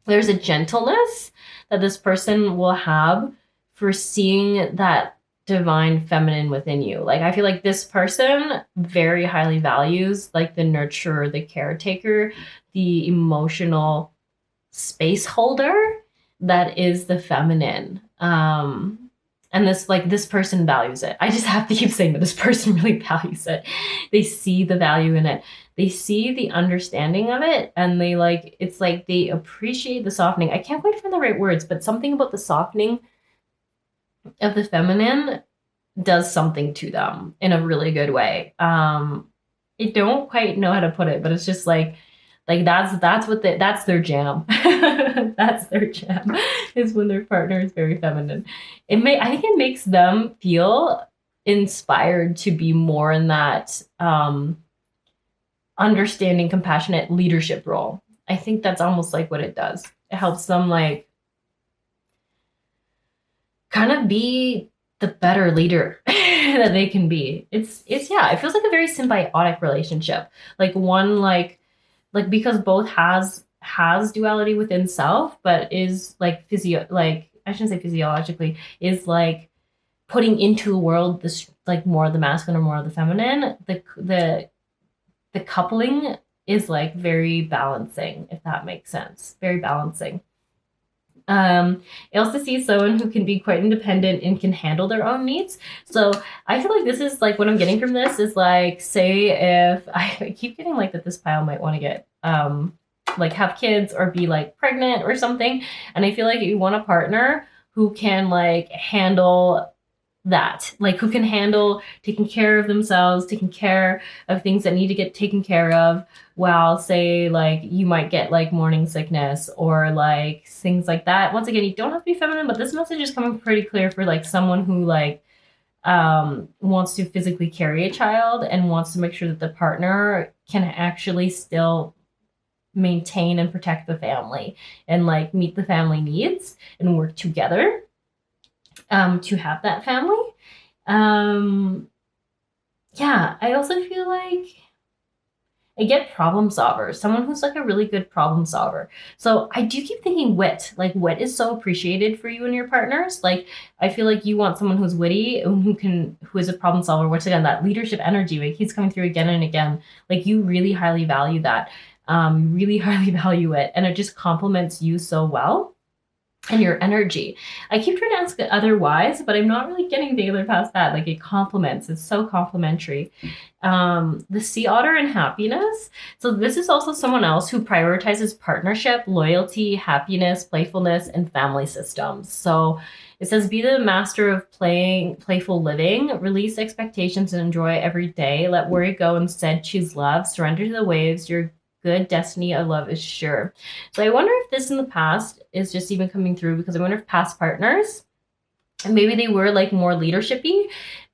there's a gentleness that this person will have for seeing that divine feminine within you. Like I feel like this person very highly values like the nurturer, the caretaker, the emotional space holder that is the feminine. And this person values it. I just have to keep saying that this person really values it. They see the value in it. They see the understanding of it, and it's like they appreciate the softening. I can't quite find the right words, but something about the softening of the feminine does something to them in a really good way. I don't quite know how to put it, but it's just like that's their jam. That's their jam, is when their partner is very feminine. I think it makes them feel inspired to be more in that understanding, compassionate leadership role. I think that's almost like what it does. It helps them like kind of be the better leader that they can be. It's yeah, it feels like a very symbiotic relationship. Like one like because both has duality within self, but is like I shouldn't say physiologically, is like putting into the world this like more of the masculine or more of the feminine. The coupling is like very balancing, if that makes sense. Very balancing. I also see someone who can be quite independent and can handle their own needs. So I feel like this is like what I'm getting from this is like, say if I keep getting like that this pile might want to get like have kids or be like pregnant or something. And I feel like you want a partner who can like handle that, like who can handle taking care of themselves, taking care of things that need to get taken care of, while say like you might get like morning sickness or like things like that. Once again, you don't have to be feminine, but this message is coming pretty clear for like someone who like wants to physically carry a child and wants to make sure that the partner can actually still maintain and protect the family and like meet the family needs and work together to have that family. Yeah, I also feel like I get problem solvers, someone who's like a really good problem solver. So I do keep thinking wit, like wit is so appreciated for you and your partners. Like I feel like you want someone who's witty and who is a problem solver, which again, that leadership energy, like keeps coming through again and again. Like you really highly value that. Really highly value it. And it just complements you so well and your energy. I keep trying to ask it otherwise, but I'm not really getting further past that. Like it complements, it's so complementary. The sea otter and happiness. So this is also someone else who prioritizes partnership, loyalty, happiness, playfulness, and family systems. So it says, be the master of playful living, release expectations and enjoy every day. Let worry go, instead choose love, surrender to the waves. Your good destiny of love is sure. So I wonder if this in the past is just even coming through, because I wonder if past partners, maybe they were like more leadershipy,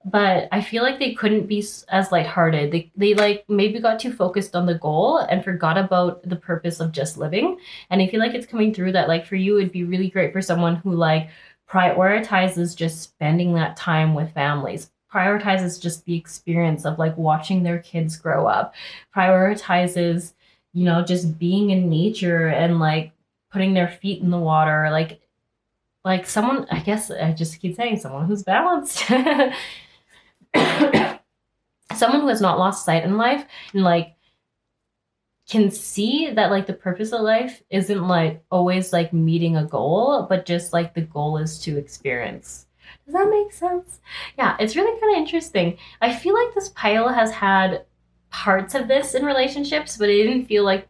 but I feel like they couldn't be as lighthearted. They like maybe got too focused on the goal and forgot about the purpose of just living. And I feel like it's coming through that like for you, it'd be really great for someone who like prioritizes just spending that time with families, prioritizes just the experience of like watching their kids grow up, prioritizes just being in nature and like putting their feet in the water, like someone, I guess I just keep saying someone who's balanced, someone who has not lost sight in life and like can see that like the purpose of life isn't like always like meeting a goal, but just like the goal is to experience. Does that make sense? Yeah, it's really kind of interesting. I feel like this pile has had parts of this in relationships, but it didn't feel like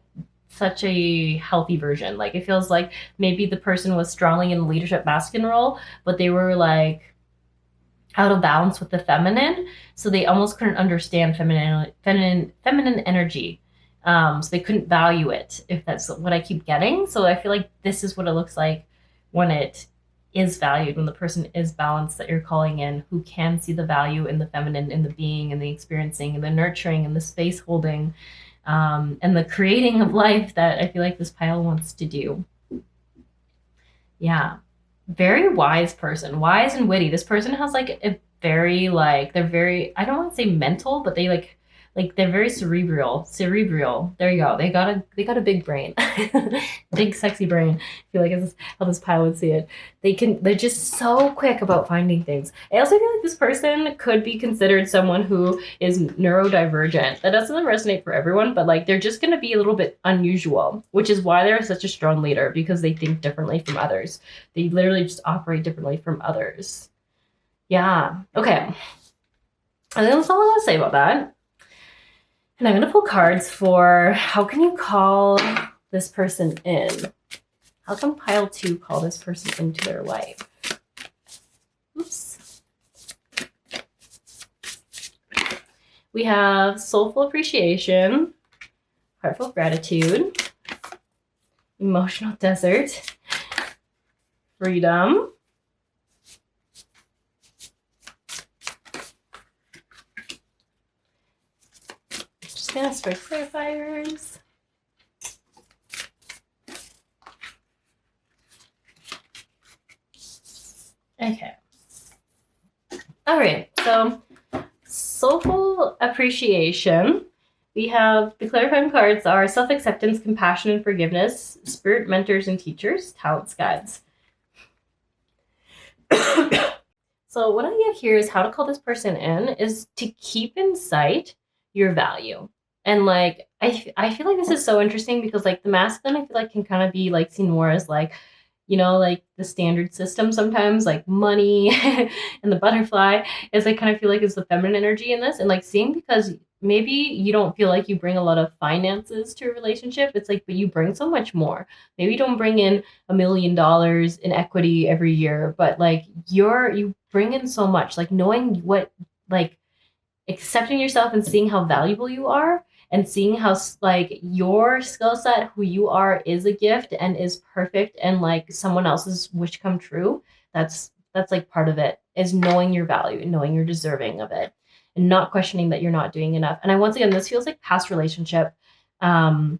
such a healthy version. Like it feels like maybe the person was strongly in the leadership masculine role, but they were like out of balance with the feminine, so they almost couldn't understand feminine energy. So they couldn't value it, if that's what I keep getting. So I feel like this is what it looks like when it is valued, when the person is balanced that you're calling in, who can see the value in the feminine, in the being, and the experiencing, and the nurturing, and the space holding, and the creating of life that I feel like this pile wants to do. Yeah. Very wise person, wise and witty. This person has like a very like they're very, I don't want to say mental, but they like they're very cerebral. There you go. They got a big brain, big sexy brain. I feel like this how this pile would see it. They're just so quick about finding things. I also feel like this person could be considered someone who is neurodivergent. That doesn't resonate for everyone, but like they're just going to be a little bit unusual, which is why they're such a strong leader, because they think differently from others. They literally just operate differently from others. Yeah. Okay. I think that's all I want to say about that. And I'm going to pull cards for how can you call this person in? How can pile 2 call this person into their life? Oops. We have soulful appreciation, heartfelt gratitude, emotional desert, freedom, gonna start clarifiers. Okay. All right. So soulful appreciation. We have the clarifying cards are self-acceptance, compassion, and forgiveness, spirit mentors and teachers, talents, guides. So what I get here is how to call this person in is to keep in sight your value. And like I feel like this is so interesting because like the masculine I feel like can kind of be like seen more as like, you know, like the standard system sometimes, like money and the butterfly is I kind of feel like is the feminine energy in this. And like seeing because maybe you don't feel like you bring a lot of finances to a relationship. It's like, but you bring so much more. Maybe you don't bring in $1 million in equity every year, but like you bring in so much, like knowing what, like accepting yourself and seeing how valuable you are and seeing how like your skill set, who you are, is a gift and is perfect and like someone else's wish come true. That's like part of it is knowing your value and knowing you're deserving of it and not questioning that you're not doing enough. And I once again, this feels like past relationship. I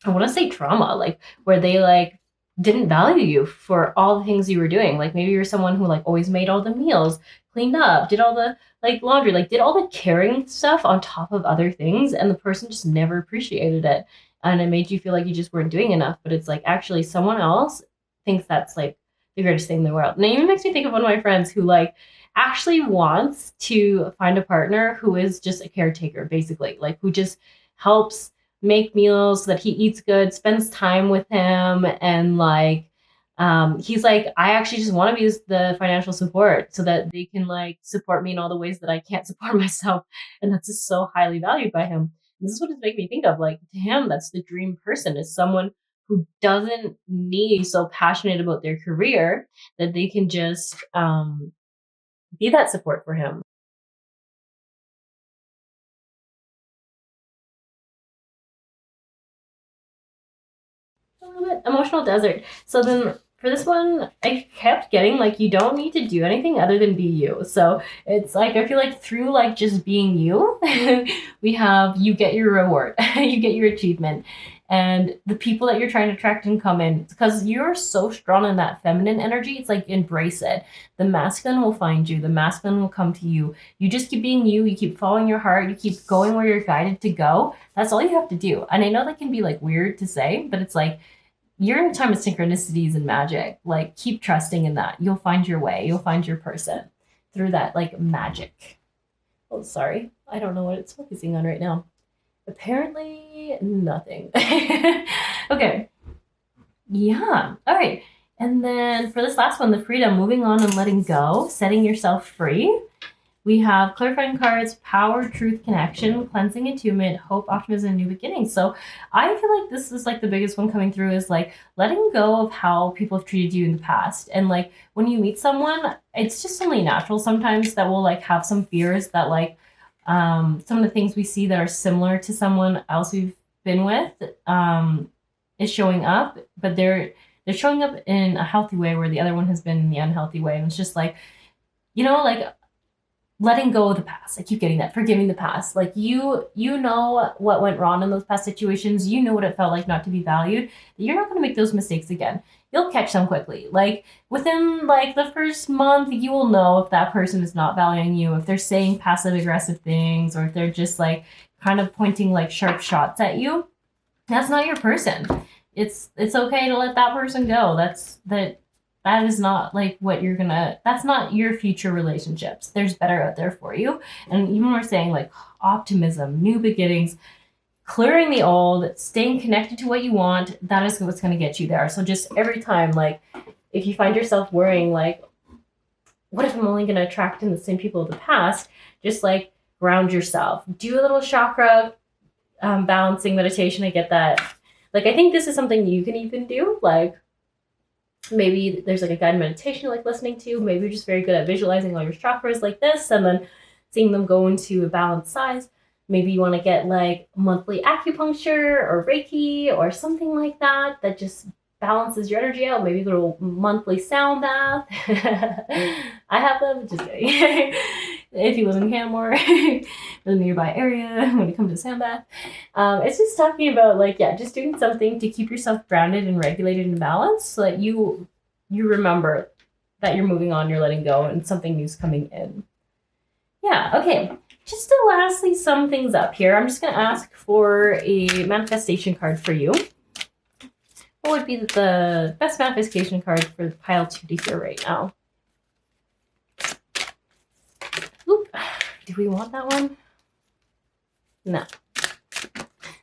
want to say trauma, like where they like didn't value you for all the things you were doing. Like maybe you're someone who like always made all the meals, cleaned up, did all the like laundry, like did all the caring stuff on top of other things, and the person just never appreciated it. And it made you feel like you just weren't doing enough. But it's like actually someone else thinks that's like the greatest thing in the world. And it even makes me think of one of my friends who like actually wants to find a partner who is just a caretaker, basically, like who just helps make meals so that he eats good, spends time with him, and like he's like, I actually just want to be the financial support so that they can like support me in all the ways that I can't support myself. And that's just so highly valued by him. And this is what it's making me think of. Like to him, that's the dream person, is someone who doesn't need so passionate about their career that they can just be that support for him. A little bit emotional desert. So then for this one, I kept getting like you don't need to do anything other than be you. So it's like I feel like through like just being you, we have you get your reward, you get your achievement, and the people that you're trying to attract and come in because you're so strong in that feminine energy. It's like embrace it. The masculine will find you. The masculine will come to you. You just keep being you. You keep following your heart. You keep going where you're guided to go. That's all you have to do. And I know that can be like weird to say, but it's like you're in a time of synchronicities and magic. Like keep trusting in that. You'll find your way. You'll find your person through that like magic. Oh, sorry. I don't know what it's focusing on right now. Apparently nothing. Okay. Yeah. All right. And then for this last one, the freedom, moving on and letting go, setting yourself free. We have clarifying cards, power, truth, connection, cleansing, attunement, hope, optimism, new beginnings. So I feel like this is like the biggest one coming through is like letting go of how people have treated you in the past. And like when you meet someone, it's just only natural sometimes that we'll like have some fears that like some of the things we see that are similar to someone else we've been with is showing up, but they're showing up in a healthy way where the other one has been in the unhealthy way. And it's just like, you know, like letting go of the past. I keep getting that. Forgiving the past. Like you know what went wrong in those past situations. You know what it felt like not to be valued. You're not going to make those mistakes again. You'll catch them quickly. Like within like the first month, you will know if that person is not valuing you, if they're saying passive aggressive things, or if they're just like kind of pointing like sharp shots at you. That's not your person. It's okay to let that person go. That is not like what you're gonna, that's not your future relationships. There's better out there for you. And even we're saying like optimism, new beginnings, clearing the old, staying connected to what you want, that is what's going to get you there. So just every time, like if you find yourself worrying, like, what if I'm only going to attract in the same people of the past? Just like ground yourself, do a little chakra balancing meditation. I get that. Like, I think this is something you can even do. Like, maybe there's like a guided meditation you like listening to. Maybe you're just very good at visualizing all your chakras like this and then seeing them go into a balanced size. Maybe you want to get like monthly acupuncture or Reiki or something like that that just balances your energy out. Maybe a little monthly sound bath. I have them, just kidding. If you live in Canmore, in the nearby area, when it comes to sound bath. It's just talking about like, yeah, just doing something to keep yourself grounded and regulated and balanced so that you remember that you're moving on, you're letting go, and something new's coming in. Yeah, okay. Just to lastly sum things up here, I'm just going to ask for a manifestation card for you. What would be the best manifestation card for pile 2 to hear right now? Oop. Do we want that one? No.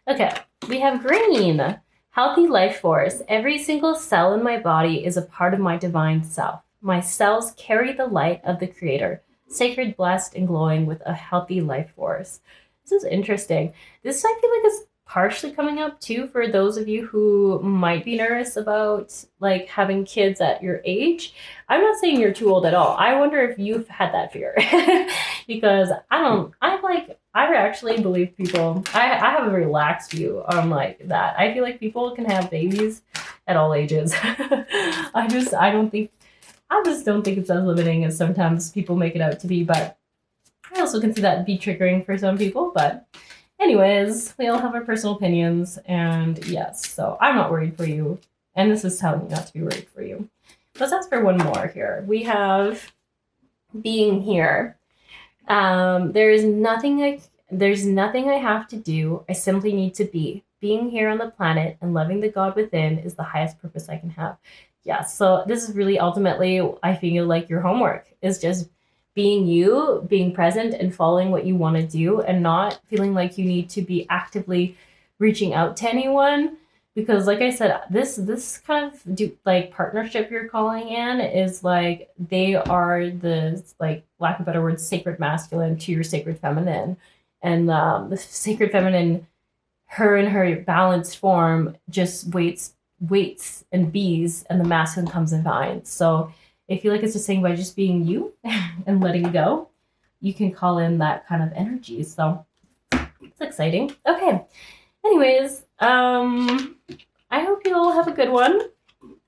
Okay, we have green. Healthy life force. Every single cell in my body is a part of my divine self. My cells carry the light of the Creator. Sacred, blessed, and glowing with a healthy life force. This is interesting. This I feel like is partially coming up too for those of you who might be nervous about like having kids at your age. I'm not saying you're too old at all. I wonder if you've had that fear because I actually believe people. I have a relaxed view on like that. I feel like people can have babies at all ages. I just don't think it's as limiting as sometimes people make it out to be, but I also can see that be triggering for some people. But anyways, we all have our personal opinions, and yes, so I'm not worried for you, and this is telling you not to be worried for you. Let's ask for one more here. We have being here. There's nothing I have to do. I simply need to be. Being here on the planet and loving the God within is the highest purpose I can have. Yeah, so this is really ultimately, I feel like your homework is just being you, being present and following what you want to do and not feeling like you need to be actively reaching out to anyone. Because like I said, this kind of partnership you're calling in is like, they are the, like, lack of a better word, sacred masculine to your sacred feminine. And the sacred feminine, her in her balanced form, just waits and bees, and the masculine comes in vines. So I feel like it's just saying by just being you and letting go, you can call in that kind of energy. So it's exciting. Okay. Anyways, I hope you all have a good one.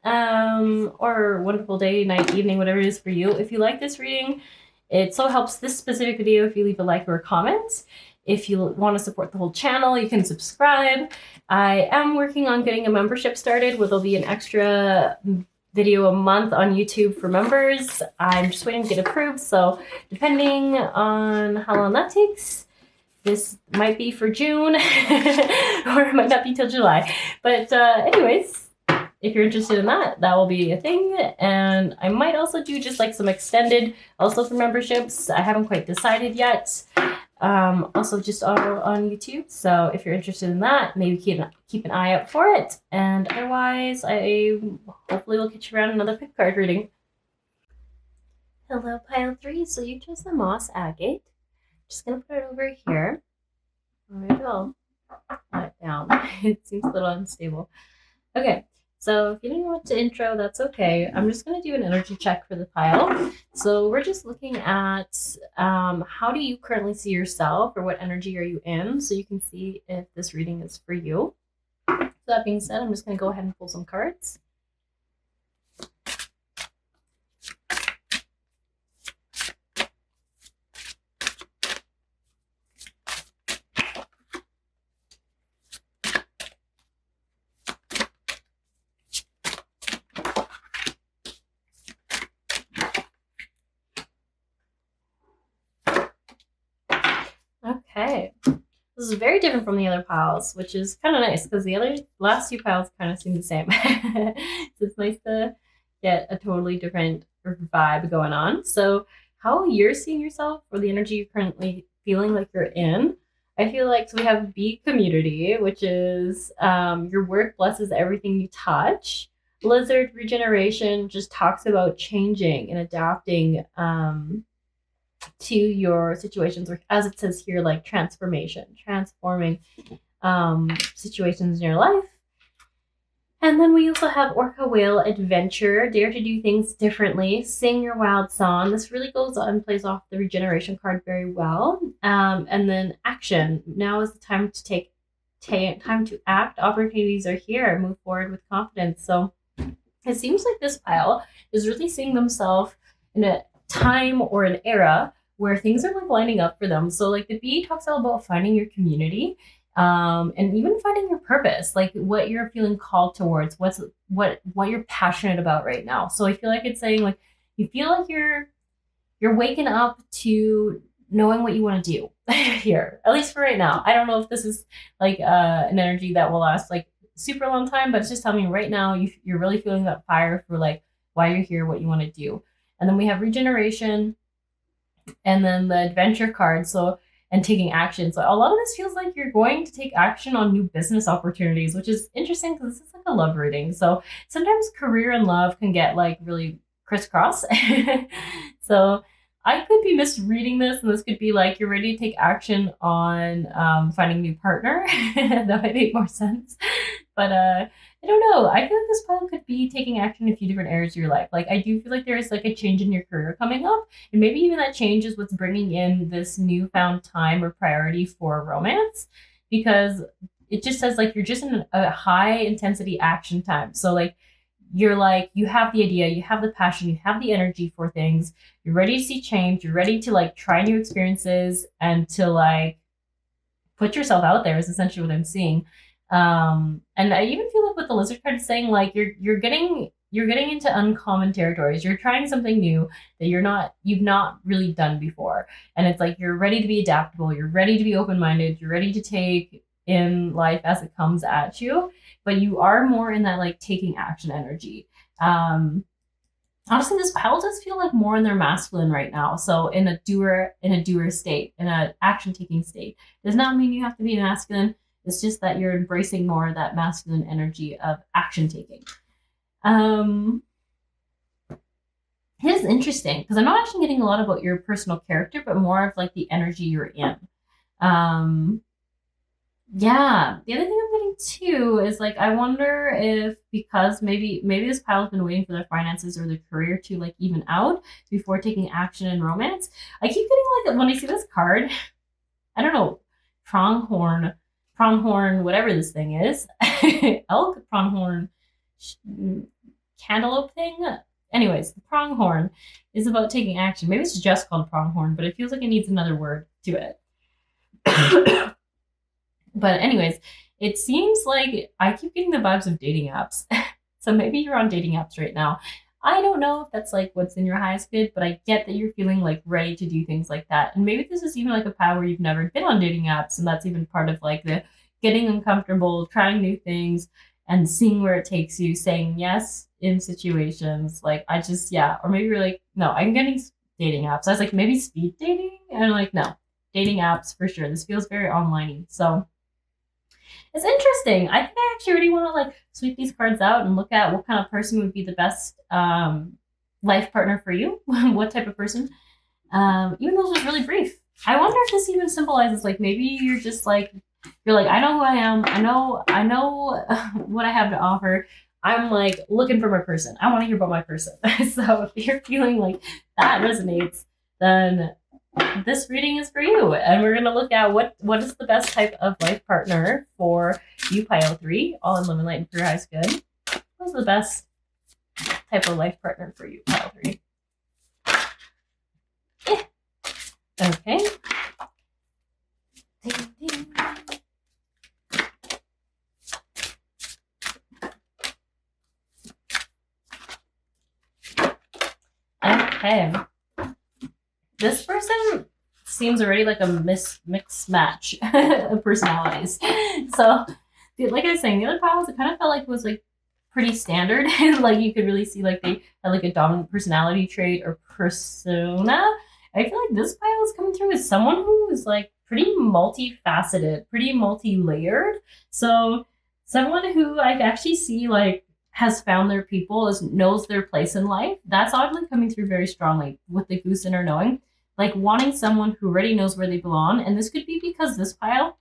Or wonderful day, night, evening, whatever it is for you. If you like this reading, it so helps this specific video if you leave a like or a comment. If you want to support the whole channel, you can subscribe. I am working on getting a membership started where there'll be an extra video a month on YouTube for members. I'm just waiting to get approved, so depending on how long that takes, this might be for June or it might not be till July. But anyways, if you're interested in that, that will be a thing. And I might also do just like some extended also for memberships. I haven't quite decided yet. Also just on YouTube. So if you're interested in that, maybe keep an eye out for it. And otherwise, I hopefully will get you around another pick card reading. Hello, pile three. So you chose the moss agate. Just gonna put it over here. Maybe I'll let it down. It seems a little unstable. Okay, so if you didn't want to intro, that's okay. I'm just gonna do an energy check for the pile. So we're just looking at how do you currently see yourself, or what energy are you in, so you can see if this reading is for you. So that being said, I'm just gonna go ahead and pull some cards. Okay. This is very different from the other piles, which is kind of nice because the last two piles kind of seem the same. So it's nice to get a totally different vibe going on. So how you're seeing yourself, or the energy you're currently feeling like you're in, I feel like, so we have bee community, which is your work blesses everything you touch. Lizard regeneration just talks about changing and adapting to your situations, or as it says here, like transformation, transforming situations in your life. And then we also have Orca Whale Adventure, dare to do things differently, sing your wild song. This really goes and plays off the regeneration card very well. And then action. Now is the time to take time to act. Opportunities are here. Move forward with confidence. So it seems like this pile is really seeing themselves in a time or an era where things are like lining up for them. So like the bee talks all about finding your community, and even finding your purpose, like what you're feeling called towards, what you're passionate about right now. So I feel like it's saying like you feel like you're waking up to knowing what you want to do here, at least for right now. I don't know if this is like an energy that will last like super long time, but it's just telling me right now you're really feeling that fire for like why you're here, what you want to do. And then we have regeneration, and then the adventure card. So, and taking action. So a lot of this feels like you're going to take action on new business opportunities, which is interesting because this is like a love reading. So sometimes career and love can get like really crisscross. So I could be misreading this, and this could be like you're ready to take action on finding a new partner. That might make more sense. But I don't know. I feel like this pile could be taking action in a few different areas of your life. Like I do feel like there is like a change in your career coming up, and maybe even that change is what's bringing in this newfound time or priority for romance, because it just says like you're just in a high intensity action time. So like you're like you have the idea, you have the passion, you have the energy for things. You're ready to see change. You're ready to like try new experiences and to like put yourself out there is essentially what I'm seeing. And I even feel like with the lizard card saying like you're getting into uncommon territories. You're trying something new that you've not really done before. And it's like you're ready to be adaptable, you're ready to be open-minded, you're ready to take in life as it comes at you, but you are more in that like taking action energy. Honestly, this pile does feel like more in their masculine right now. So in a doer state, in an action taking state. Does not mean you have to be masculine. It's just that you're embracing more of that masculine energy of action taking. It is interesting because I'm not actually getting a lot about your personal character, but more of like the energy you're in. Yeah, the other thing I'm getting too is like I wonder if, because maybe this pile has been waiting for their finances or their career to like even out before taking action in romance. I keep getting like when I see this card, I don't know, pronghorn, whatever this thing is, elk, pronghorn, cantaloupe thing. Anyways, the pronghorn is about taking action. Maybe it's just called pronghorn, but it feels like it needs another word to it. But anyways, it seems like I keep getting the vibes of dating apps. So maybe you're on dating apps right now. I don't know if that's like what's in your highest bid, but I get that you're feeling like ready to do things like that. And maybe this is even like a pile where you've never been on dating apps, and that's even part of like the getting uncomfortable, trying new things, and seeing where it takes you, saying yes in situations. Like I just, yeah. Or maybe you're like, no, I'm getting dating apps. I was like, maybe speed dating? And I'm like, no, dating apps for sure. This feels very online-y. So it's interesting. I think I actually really want to like sweep these cards out and look at what kind of person would be the best life partner for you, what type of person. Even though it's really brief. I wonder if this even symbolizes like maybe you're just like you're like I know who I am. I know what I have to offer. I'm like looking for my person. I want to hear about my person. So if you're feeling like that resonates, then this reading is for you. And we're gonna look at what is the best type of life partner for you, Pile 3, all in Love and Light and Pure High's Good. What's the best type of life partner for you, Pile 3? Yeah. Okay. Ding, ding. Okay. This person seems already like a mixed match of personalities. So, like I was saying, the other piles, it kind of felt like it was like pretty standard. Like you could really see like they had like a dominant personality trait or persona. I feel like this pile is coming through as someone who is like pretty multifaceted, pretty multi-layered. So someone who I actually see like has found their people, knows their place in life. That's oddly coming through very strongly with the goose inner knowing, like wanting someone who already knows where they belong. And this could be because this pile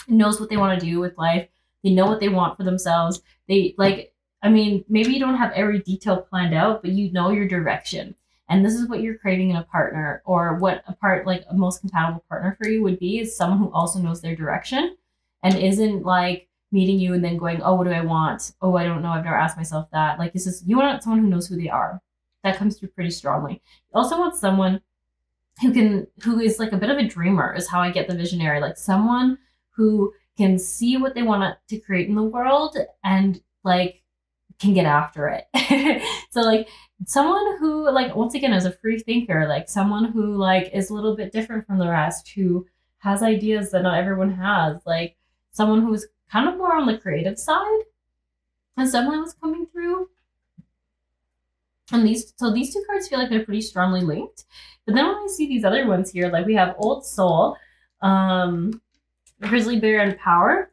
knows what they want to do with life. They know what they want for themselves. They like, I mean, maybe you don't have every detail planned out, but you know your direction. And this is what you're craving in a partner, or what like a most compatible partner for you would be, is someone who also knows their direction and isn't like meeting you and then going, oh, what do I want? Oh, I don't know. I've never asked myself that. Like, this is, you want someone who knows who they are. That comes through pretty strongly. You also want someone who is like a bit of a dreamer, is how I get the visionary, like someone who can see what they want to create in the world and like can get after it. So like someone who like once again is a free thinker, like someone who like is a little bit different from the rest, who has ideas that not everyone has, like someone who's kind of more on the creative side, and someone was coming through. And these two cards feel like they're pretty strongly linked. But then when I see these other ones here, like we have Old Soul, Grizzly Bear, and Power.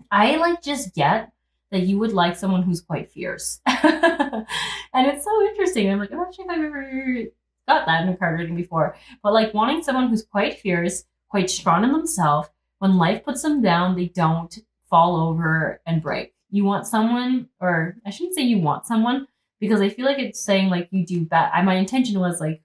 I like just get that you would like someone who's quite fierce. And it's so interesting. I'm like, I'm not sure if I've ever got that in a card reading before. But like wanting someone who's quite fierce, quite strong in themselves. When life puts them down, they don't fall over and break. You want someone, or I shouldn't say you want someone, because I feel like it's saying like you do best. My intention was like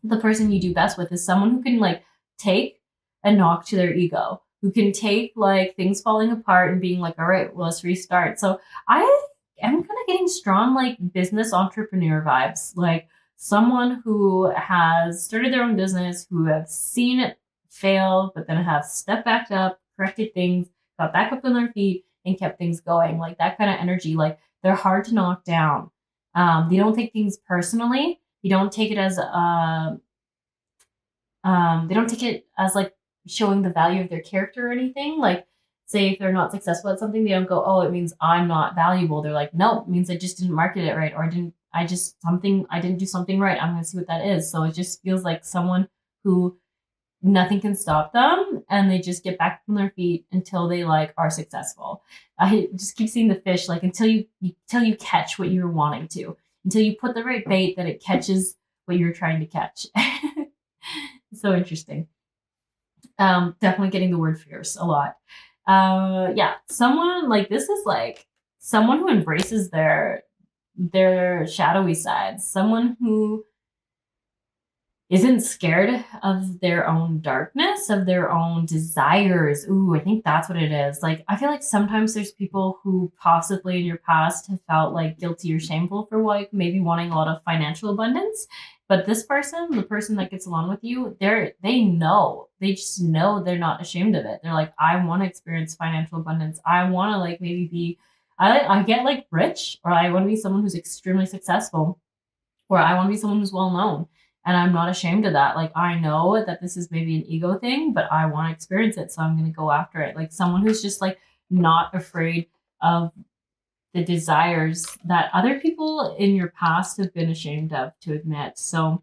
the person you do best with is someone who can like take a knock to their ego, who can take like things falling apart and being like, all right, well, let's restart. So I am kind of getting strong like business entrepreneur vibes, like someone who has started their own business, who have seen it fail, but then have stepped back up, corrected things, got back up on their feet, and kept things going. Like that kind of energy. Like they're hard to knock down. They don't take things personally. They don't take it as like showing the value of their character or anything. Like, say if they're not successful at something, they don't go, oh, it means I'm not valuable. They're like, no, it means I just didn't market it right, or I didn't do something right. I'm gonna see what that is. So it just feels like someone who nothing can stop them, and they just get back on their feet until they like are successful. I just keep seeing the fish, like until you catch what you're wanting to, until you put the right bait that it catches what you're trying to catch. So interesting. Definitely getting the word fierce a lot. Yeah, someone like this is like someone who embraces their shadowy sides, someone who isn't scared of their own darkness, of their own desires. Ooh, I think that's what it is. Like, I feel like sometimes there's people who possibly in your past have felt like guilty or shameful for like maybe wanting a lot of financial abundance. But this person, the person that gets along with you, they just know they're not ashamed of it. They're like, I want to experience financial abundance. I want to like maybe be, I get like rich, or I want to be someone who's extremely successful, or I want to be someone who's well known. And I'm not ashamed of that. Like, I know that this is maybe an ego thing, but I want to experience it. So I'm going to go after it. Like someone who's just like not afraid of the desires that other people in your past have been ashamed of to admit. So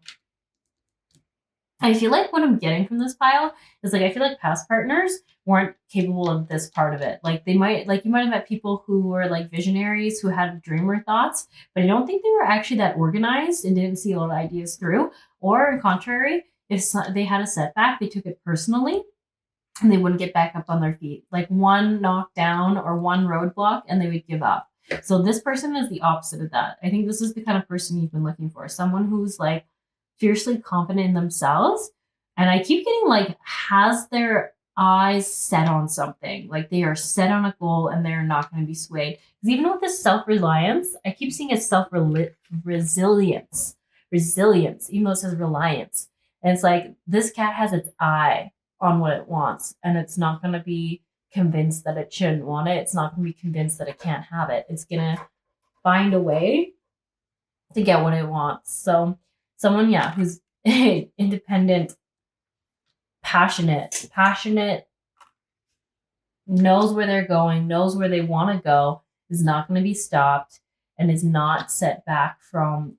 I feel like what I'm getting from this pile is like I feel like past partners weren't capable of this part of it. Like they might like you might have met people who were like visionaries who had dreamer thoughts, but I don't think they were actually that organized and didn't see a lot of ideas through. Or on contrary, if they had a setback, they took it personally and they wouldn't get back up on their feet. Like one knockdown or one roadblock and they would give up. So this person is the opposite of that. I think this is the kind of person you've been looking for. Someone who's like fiercely confident in themselves. And I keep getting like, has their eyes set on something. Like they are set on a goal and they're not going to be swayed. Because even with this self-reliance, I keep seeing it self-resilience. Resilience, even though it says reliance. And it's like this cat has its eye on what it wants. And it's not going to be convinced that it shouldn't want it. It's not going to be convinced that it can't have it. It's going to find a way to get what it wants. So someone, yeah, who's independent, passionate, knows where they're going, knows where they want to go, is not going to be stopped, and is not set back from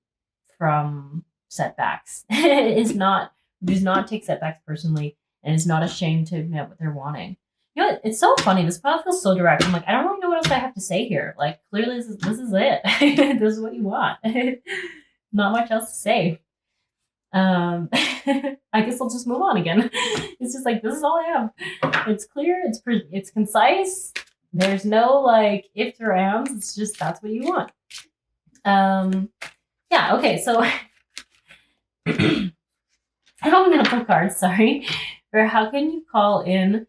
setbacks. Does not take setbacks personally, and is not ashamed to admit what they're wanting. You know what? It's so funny. This probably feels so direct. I'm like, I don't really know what else I have to say here. Like, clearly, this is it. This is what you want. Not much else to say. I guess I'll just move on again. It's just like, this is all I have. It's clear. It's concise. There's no like ifs or ands. It's just that's what you want. Yeah. Okay. So I'm gonna pull cards. Sorry. Or how can you call in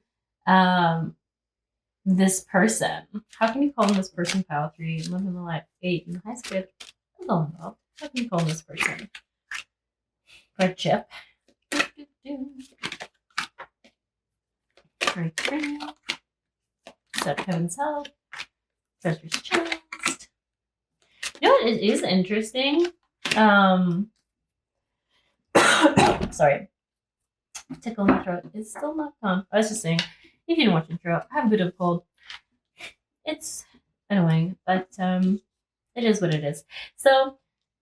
this person? How can you call in this person? Pile 3, live in the light 8, and high spirit. How can you call in this person? Friendship. Right. Set heaven's help. Treasure's chest. You know what? It is interesting. Sorry. Tickle in my throat. It's still not gone. I was just saying, if you didn't watch the intro, I have a bit of a cold. It's annoying, but it is what it is. So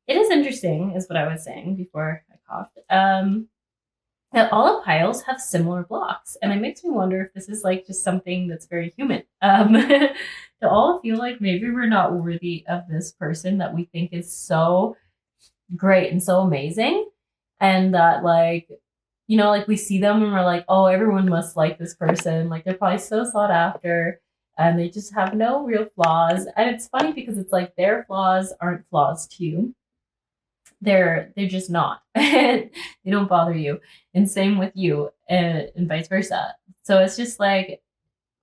it is interesting, is what I was saying before I coughed. That all the piles have similar blocks, and it makes me wonder if this is like just something that's very human. To all feel like maybe we're not worthy of this person that we think is so great and so amazing, and that like, you know, like we see them and we're like, oh, everyone must like this person. Like they're probably so sought after, and they just have no real flaws. And it's funny because it's like their flaws aren't flaws to you. They're just not. They don't bother you, and same with you, and vice versa. So it's just like,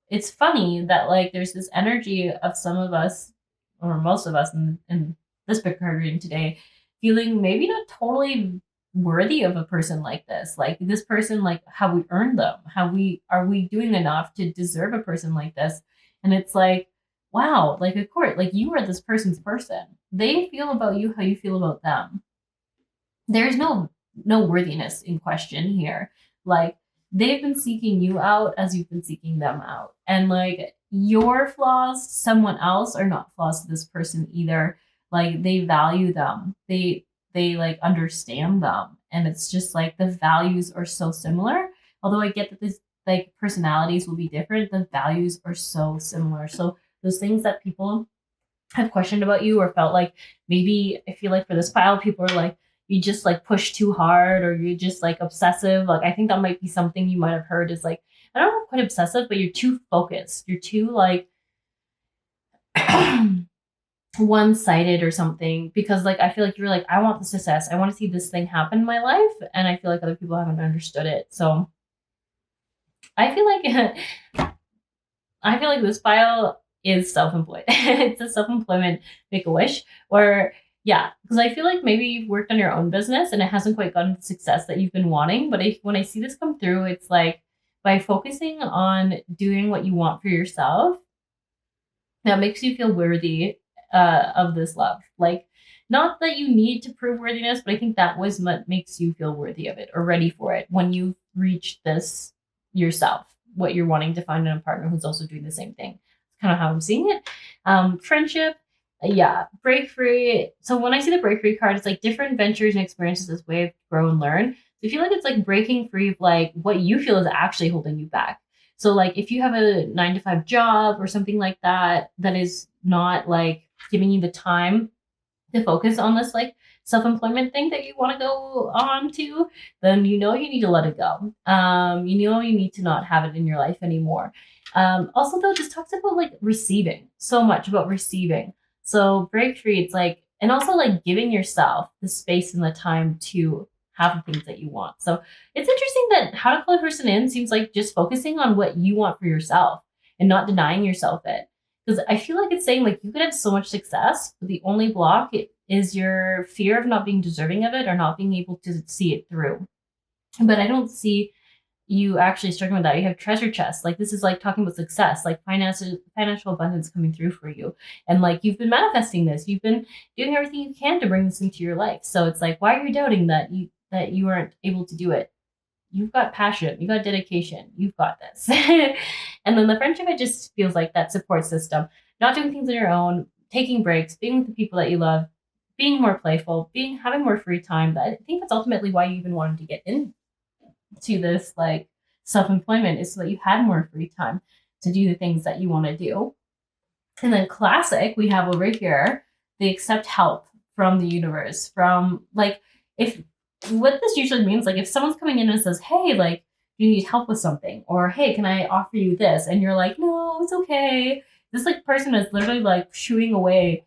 it's funny that like there's this energy of some of us, or most of us in this book card reading today, feeling maybe not totally worthy of a person like this. Like this person, like have we earned them? Are we doing enough to deserve a person like this? And it's like, wow, like of course, like you are this person's person. They feel about you how you feel about them. There's no worthiness in question here. Like they've been seeking you out as you've been seeking them out. And like your flaws, someone else, are not flaws to this person either. Like they value them. They like understand them. And it's just like the values are so similar. Although I get that this like personalities will be different, the values are so similar. So those things that people have questioned about you or felt like, maybe I feel like for this pile, people are like, you just like push too hard, or you're just like obsessive. Like I think that might be something you might have heard, is like, I don't know, quite obsessive, but you're too focused. You're too like one-sided or something, because like I feel like you're like, I want the success. I want to see this thing happen in my life, and I feel like other people haven't understood it. So I feel like this pile is self-employed. It's a self-employment make-a-wish, or yeah, because I feel like maybe you've worked on your own business and it hasn't quite gotten the success that you've been wanting. But when I see this come through, it's like by focusing on doing what you want for yourself, that makes you feel worthy of this love. Like, not that you need to prove worthiness, but I think that was what makes you feel worthy of it or ready for it when you reach this yourself, what you're wanting to find in a partner who's also doing the same thing. It's kind of how I'm seeing it. Friendship. Yeah, break free. So when I see the break free card, it's like different ventures and experiences as way to grow and learn. So I feel like it's like breaking free of like what you feel is actually holding you back. So like if you have a 9 to 5 job or something like that, that is not like giving you the time to focus on this like self-employment thing that you want to go on to, then you know you need to let it go. You know you need to not have it in your life anymore. Also though, this talks about like receiving, so much about receiving. So break free, it's like, and also like giving yourself the space and the time to have the things that you want. So it's interesting that how to call a person in seems like just focusing on what you want for yourself and not denying yourself it. Because I feel like it's saying like you could have so much success, but the only block is your fear of not being deserving of it or not being able to see it through. But I don't see you actually struggling with that. You have treasure chests. Like this is like talking about success, like financial abundance coming through for you. And like you've been manifesting this. You've been doing everything you can to bring this into your life. So it's like, why are you doubting that you aren't able to do it? You've got passion, you've got dedication, you've got this. And then the friendship, it just feels like that support system, not doing things on your own, taking breaks, being with the people that you love, being more playful, having more free time. But I think that's ultimately why you even wanted to get into this like self-employment, is so that you had more free time to do the things that you want to do. And then classic, we have over here, they accept help from the universe, from like, if what this usually means, like if someone's coming in and says, hey, like, do you need help with something? Or, hey, can I offer you this? And you're like, no, it's okay. This like person is literally like shooing away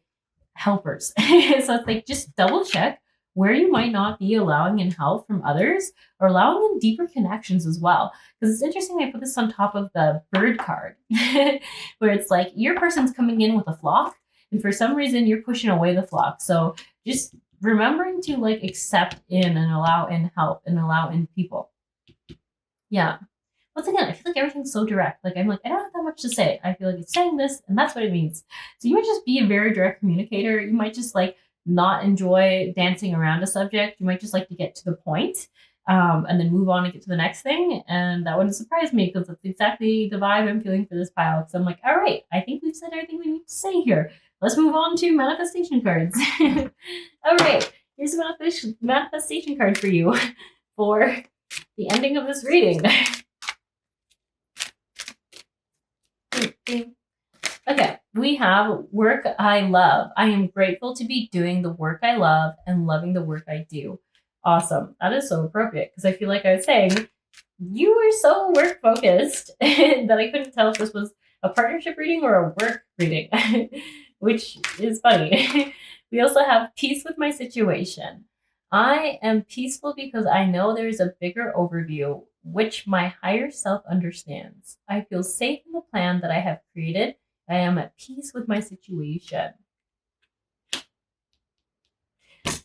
helpers. So it's like, just double check where you might not be allowing in help from others or allowing in deeper connections as well. Because it's interesting, I put this on top of the bird card, where it's like your person's coming in with a flock, and for some reason you're pushing away the flock. So just remembering to like accept in and allow in help and allow in people. Yeah. Once again, I feel like everything's so direct. Like I'm like, I don't have that much to say. I feel like it's saying this and that's what it means. So you might just be a very direct communicator. You might just like not enjoy dancing around a subject. You might just like to get to the point, and then move on and get to the next thing. And that wouldn't surprise me because that's exactly the vibe I'm feeling for this pile. So I'm like, all right, I think we've said everything we need to say here. Let's move on to manifestation cards. All right, here's a manifestation card for you for the ending of this reading. Okay, we have work I love. I am grateful to be doing the work I love and loving the work I do. Awesome. That is so appropriate because I feel like I was saying you were so work focused that I couldn't tell if this was a partnership reading or a work reading, which is funny. We also have peace with my situation. I am peaceful because I know there is a bigger overview which my higher self understands. I feel safe in the plan that I have created. I am at peace with my situation.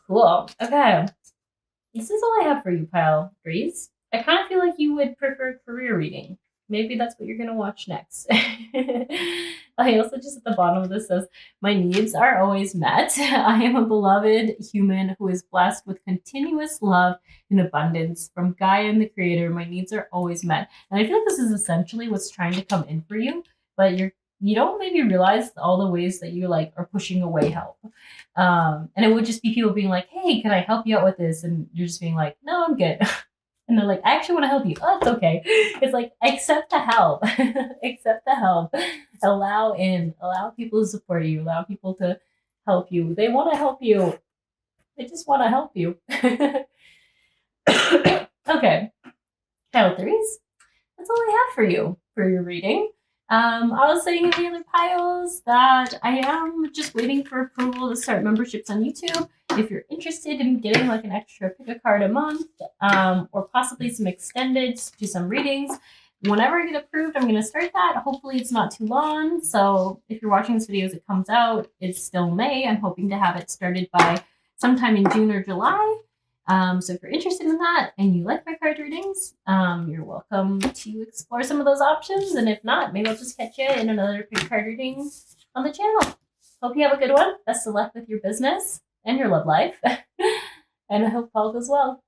Cool. Okay. This is all I have for you, Pile Breeze. I kind of feel like you would prefer career reading. Maybe that's what you're going to watch next. I also just at the bottom of this says, my needs are always met. I am a beloved human who is blessed with continuous love and abundance from Gaia and the Creator. My needs are always met. And I feel like this is essentially what's trying to come in for you, but you don't maybe realize all the ways that you like are pushing away help. And it would just be people being like, hey, can I help you out with this? And you're just being like, no, I'm good. And they're like, I actually want to help you. Oh, it's okay. It's like, accept the help. Accept the help. Allow people to support you. Allow people to help you. They want to help you. They just want to help you. Okay. Pile threes. That's all I have for you for your reading. I was saying in the other piles that I am just waiting for approval to start memberships on YouTube. If you're interested in getting like an extra pick a card a month, or possibly some extended to some readings, whenever I get approved, I'm going to start that. Hopefully it's not too long. So if you're watching this video as it comes out, it's still May. I'm hoping to have it started by sometime in June or July. So if you're interested in that and you like my card readings, you're welcome to explore some of those options. And if not, maybe I'll just catch you in another pick card reading on the channel. Hope you have a good one. Best of luck with your business and your love life. And I hope all goes well.